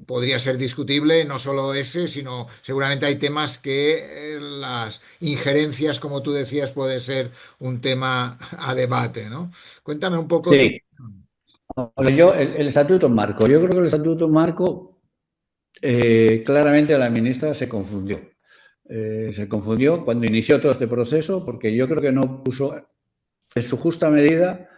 Speaker 1: podría ser discutible, no solo ese, sino seguramente hay temas que las injerencias, como tú decías, puede ser un tema a debate, ¿no? Cuéntame un poco tu...
Speaker 2: sí. Yo, el Estatuto Marco, yo creo que el Estatuto Marco claramente la ministra se confundió. Se confundió cuando inició todo este proceso porque yo creo que no puso en su justa medida,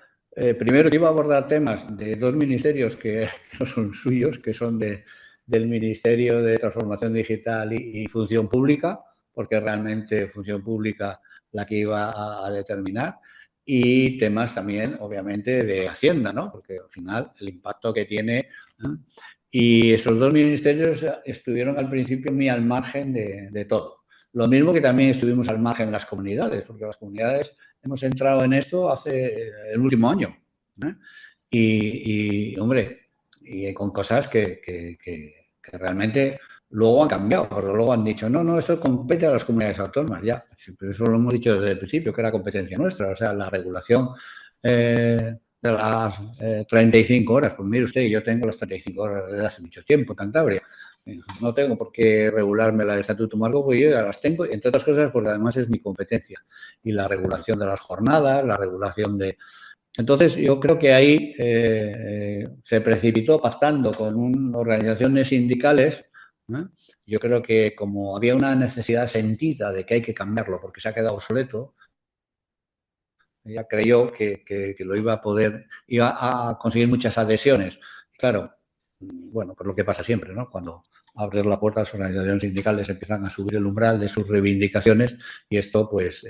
Speaker 2: primero que iba a abordar temas de 2 ministerios que no son suyos, que son del Ministerio de Transformación Digital y Función Pública, porque realmente Función Pública la que iba a determinar, y temas también, obviamente, de Hacienda, ¿no? Porque al final el impacto que tiene, ¿no? Y esos 2 ministerios estuvieron al principio muy al margen de todo. Lo mismo que también estuvimos al margen de las comunidades, porque las comunidades hemos entrado en esto hace el último año. Hombre, y con cosas que realmente luego han cambiado, porque luego han dicho, no, esto compete a las comunidades autónomas, ya. Pero eso lo hemos dicho desde el principio, que era competencia nuestra, o sea, la regulación de las 35 horas. Pues mire usted, yo tengo las 35 horas desde hace mucho tiempo en Cantabria. No tengo por qué regularme el Estatuto Marco, porque yo ya las tengo, entre otras cosas, porque además es mi competencia. Y la regulación de las jornadas, la regulación de... Entonces, yo creo que ahí se precipitó pactando con organizaciones sindicales. Yo creo que como había una necesidad sentida de que hay que cambiarlo porque se ha quedado obsoleto, ella creyó que lo iba a conseguir muchas adhesiones. Claro, bueno, pues lo que pasa siempre, ¿no? Cuando abres la puerta, las organizaciones sindicales empiezan a subir el umbral de sus reivindicaciones y esto, pues,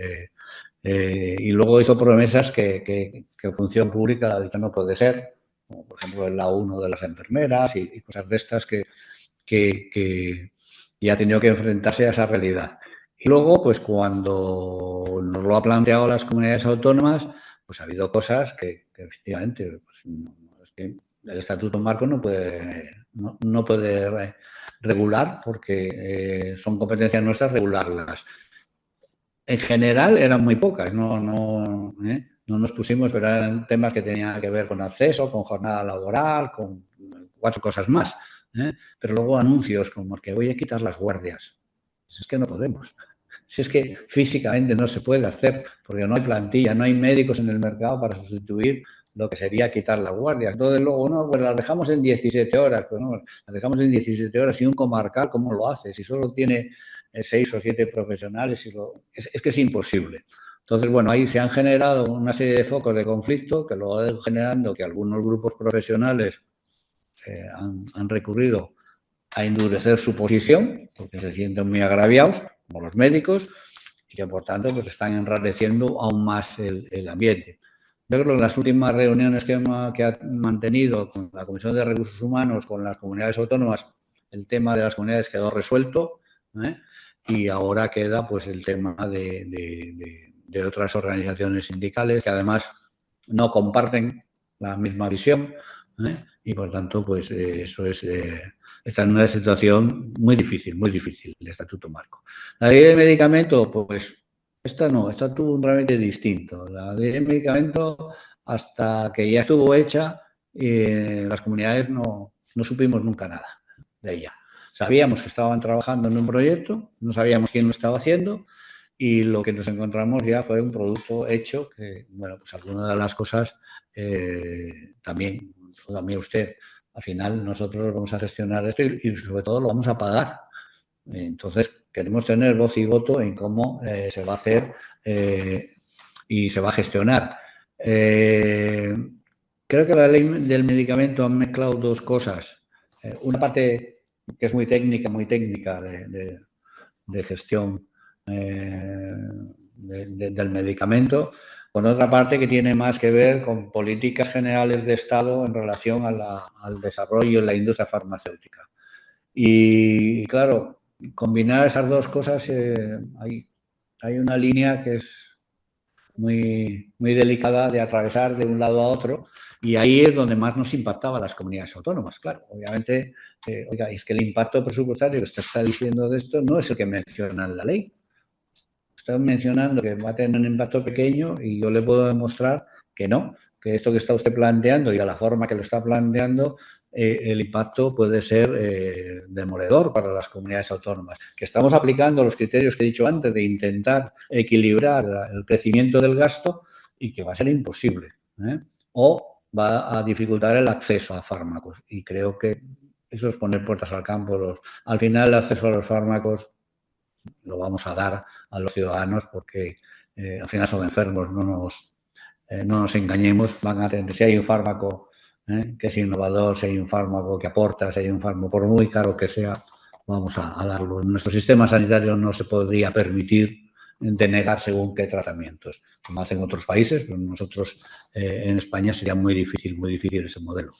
Speaker 2: y luego hizo promesas que Función Pública ha dicho no puede ser, como por ejemplo el A1 de las enfermeras y cosas de estas que ya ha tenido que enfrentarse a esa realidad. Y luego, pues cuando nos lo ha planteado las comunidades autónomas, pues ha habido cosas que efectivamente, pues, es que el Estatuto Marco no puede regular porque son competencias nuestras regularlas. En general eran muy pocas, no nos pusimos, pero eran temas que tenían que ver con acceso, con jornada laboral, con 4 cosas más. Pero luego anuncios como que voy a quitar las guardias. Es que no podemos. Si es que físicamente no se puede hacer, porque no hay plantilla, no hay médicos en el mercado para sustituir lo que sería quitar las guardias. Entonces luego, no, pues las dejamos en 17 horas. Pues no, las dejamos en 17 horas y un comarcal, ¿cómo lo hace? Si solo tiene 6 o 7 profesionales, es que es imposible. Entonces, bueno, ahí se han generado una serie de focos de conflicto que luego han generando que algunos grupos profesionales han recurrido a endurecer su posición, porque se sienten muy agraviados, como los médicos, y que por tanto pues están enrareciendo aún más el ambiente. Yo creo que en las últimas reuniones que ha mantenido con la Comisión de Recursos Humanos, con las comunidades autónomas, el tema de las comunidades quedó resuelto, y ahora queda pues el tema de otras organizaciones sindicales que además no comparten la misma visión, y por tanto pues eso es está en una situación muy difícil el Estatuto Marco. La ley de medicamento, pues esta no, esta tuvo un trámite distinto. La ley de medicamento, hasta que ya estuvo hecha, las comunidades no supimos nunca nada de ella. Sabíamos que estaban trabajando en un proyecto, no sabíamos quién lo estaba haciendo, y lo que nos encontramos ya fue un producto hecho que, bueno, pues algunas de las cosas también usted, al final nosotros vamos a gestionar esto y sobre todo lo vamos a pagar. Entonces, queremos tener voz y voto en cómo se va a hacer y se va a gestionar. Creo que la ley del medicamento han mezclado dos cosas. Una parte que es muy técnica de gestión del medicamento, con otra parte que tiene más que ver con políticas generales de Estado en relación al desarrollo en la industria farmacéutica. Y claro, combinar esas dos cosas, hay una línea que es muy delicada de atravesar de un lado a otro, y ahí es donde más nos impactaba a las comunidades autónomas. Claro, obviamente, oiga, es que el impacto presupuestario que usted está diciendo de esto no es el que menciona en la ley. Están mencionando que va a tener un impacto pequeño y yo le puedo demostrar que no, que esto que está usted planteando y a la forma que lo está planteando, el impacto puede ser demoledor para las comunidades autónomas. Que estamos aplicando los criterios que he dicho antes de intentar equilibrar el crecimiento del gasto y que va a ser imposible, o va a dificultar el acceso a fármacos. Y creo que eso es poner puertas al campo. Al final, el acceso a los fármacos lo vamos a dar a los ciudadanos porque al final son enfermos, no nos engañemos, van a tener, si hay un fármaco que es innovador, si hay un fármaco que aporta, si hay un fármaco, por muy caro que sea, vamos a darlo. En nuestro sistema sanitario no se podría permitir denegar según qué tratamientos, como hacen otros países, pero nosotros en España sería muy difícil ese modelo.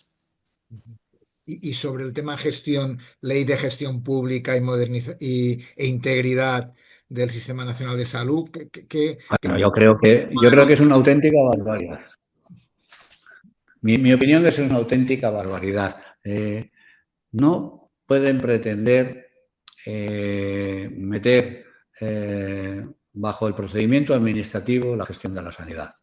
Speaker 1: Y sobre el tema gestión, ley de gestión pública e integridad del Sistema Nacional de Salud,
Speaker 2: bueno, yo creo que es una auténtica barbaridad. Mi opinión es una auténtica barbaridad. No pueden pretender meter bajo el procedimiento administrativo la gestión de la sanidad.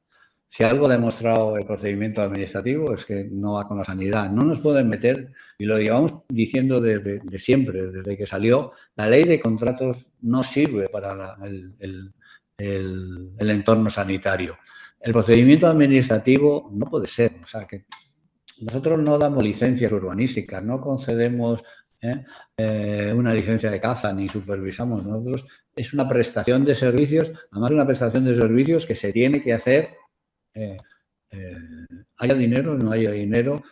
Speaker 2: Si algo ha demostrado el procedimiento administrativo es que no va con la sanidad. No nos pueden meter, y lo llevamos diciendo de siempre, desde que salió, la ley de contratos no sirve para el entorno sanitario. El procedimiento administrativo no puede ser. O sea, que nosotros no damos licencias urbanísticas, no concedemos una licencia de caza ni supervisamos. Nosotros es una prestación de servicios, además una prestación de servicios que se tiene que hacer. Haya dinero o no haya dinero,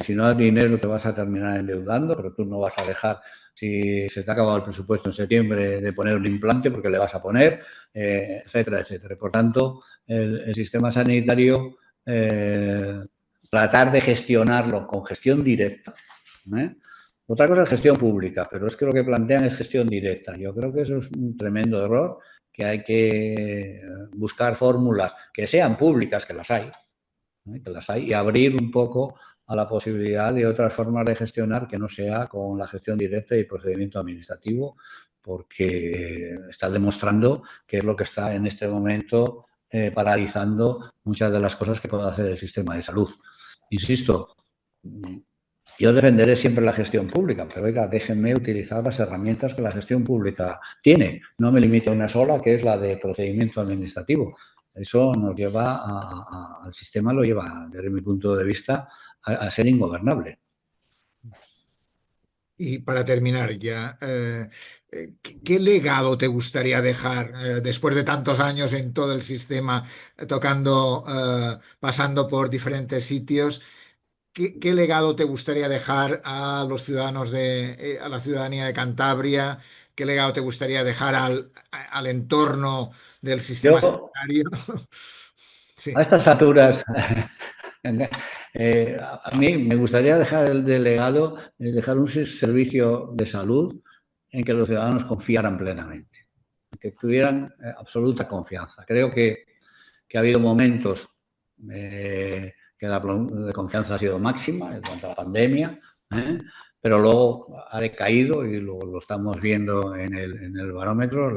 Speaker 2: si no hay dinero te vas a terminar endeudando, pero tú no vas a dejar, si se te ha acabado el presupuesto en septiembre, de poner un implante porque le vas a poner, etcétera, etcétera. Por tanto, el sistema sanitario, tratar de gestionarlo con gestión directa. Otra cosa es gestión pública, pero es que lo que plantean es gestión directa. Yo creo que eso es un tremendo error, que hay que buscar fórmulas que sean públicas, que las hay, y abrir un poco a la posibilidad de otras formas de gestionar que no sea con la gestión directa y procedimiento administrativo, porque está demostrando que es lo que está en este momento paralizando muchas de las cosas que puede hacer el sistema de salud. Insisto, Yo defenderé siempre la gestión pública, pero oiga, déjenme utilizar las herramientas que la gestión pública tiene. No me limite a una sola, que es la de procedimiento administrativo. Eso nos lleva al sistema, lo lleva, desde mi punto de vista, a ser ingobernable.
Speaker 1: Y para terminar ya, ¿qué legado te gustaría dejar después de tantos años en todo el sistema, tocando, pasando por diferentes sitios? ¿Qué legado te gustaría dejar a los ciudadanos a la ciudadanía de Cantabria? ¿Qué legado te gustaría dejar al entorno del sistema
Speaker 2: Yo,
Speaker 1: sanitario?
Speaker 2: a
Speaker 1: Sí,
Speaker 2: estas alturas, a mí me gustaría dejar el delegado, dejar un servicio de salud en que los ciudadanos confiaran plenamente, que tuvieran absoluta confianza. Creo que ha habido momentos que la de confianza ha sido máxima en cuanto a la pandemia, ¿eh? Pero luego ha decaído y lo estamos viendo en el barómetro.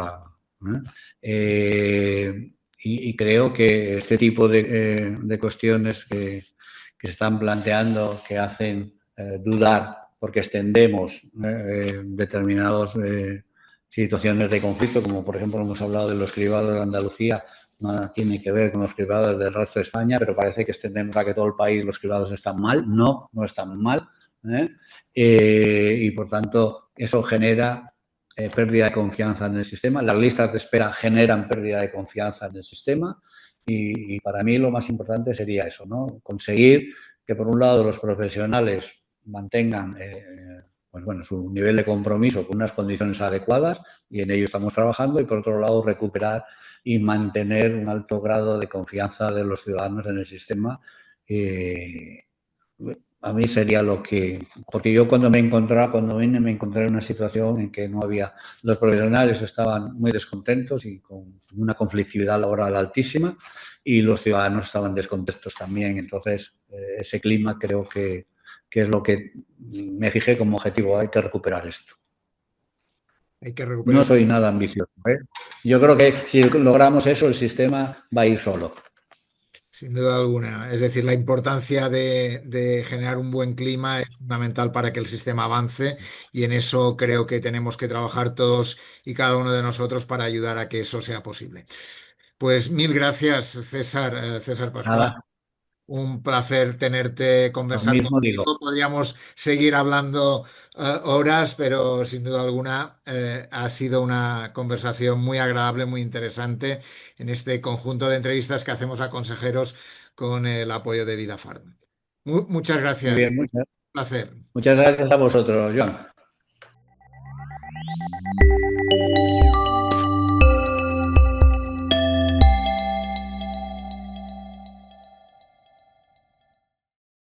Speaker 2: Y creo que este tipo de cuestiones que se están planteando, que hacen dudar porque extendemos determinadas situaciones de conflicto, como por ejemplo hemos hablado de los cribados de Andalucía, nada tiene que ver con los cribados del resto de España, pero parece que extendemos a que todo el país los cribados están mal. No, no están mal. ¿eh? Y por tanto, eso genera pérdida de confianza en el sistema. Las listas de espera generan pérdida de confianza en el sistema. Y para mí lo más importante sería eso, ¿no? Conseguir que por un lado los profesionales mantengan pues bueno, su nivel de compromiso con unas condiciones adecuadas, y en ello estamos trabajando, y por otro lado recuperar y mantener un alto grado de confianza de los ciudadanos en el sistema. A mí sería lo que, porque yo cuando vine me encontré en una situación en que no había, los profesionales estaban muy descontentos y con una conflictividad laboral altísima, y los ciudadanos estaban descontentos también. Entonces, ese clima creo que es lo que me fijé como objetivo. Hay que recuperar esto.
Speaker 1: hay que
Speaker 2: No
Speaker 1: recuperar.
Speaker 2: soy nada ambicioso, ¿eh? Yo creo que si logramos eso, el sistema va a ir solo.
Speaker 1: Sin duda alguna. Es decir, la importancia de generar un buen clima es fundamental para que el sistema avance y en eso creo que tenemos que trabajar todos y cada uno de nosotros para ayudar a que eso sea posible. Pues mil gracias, César, César Pascual.
Speaker 2: Nada,
Speaker 1: Un placer tenerte,
Speaker 2: lo
Speaker 1: conversar
Speaker 2: mismo digo.
Speaker 1: contigo. Podríamos seguir hablando horas, pero sin duda alguna ha sido una conversación muy agradable, muy interesante en este conjunto de entrevistas que hacemos a consejeros con el apoyo de Vida Farm. Muchas
Speaker 2: Muy bien,
Speaker 1: gracias. Un placer.
Speaker 2: muchas gracias a vosotros, Joan.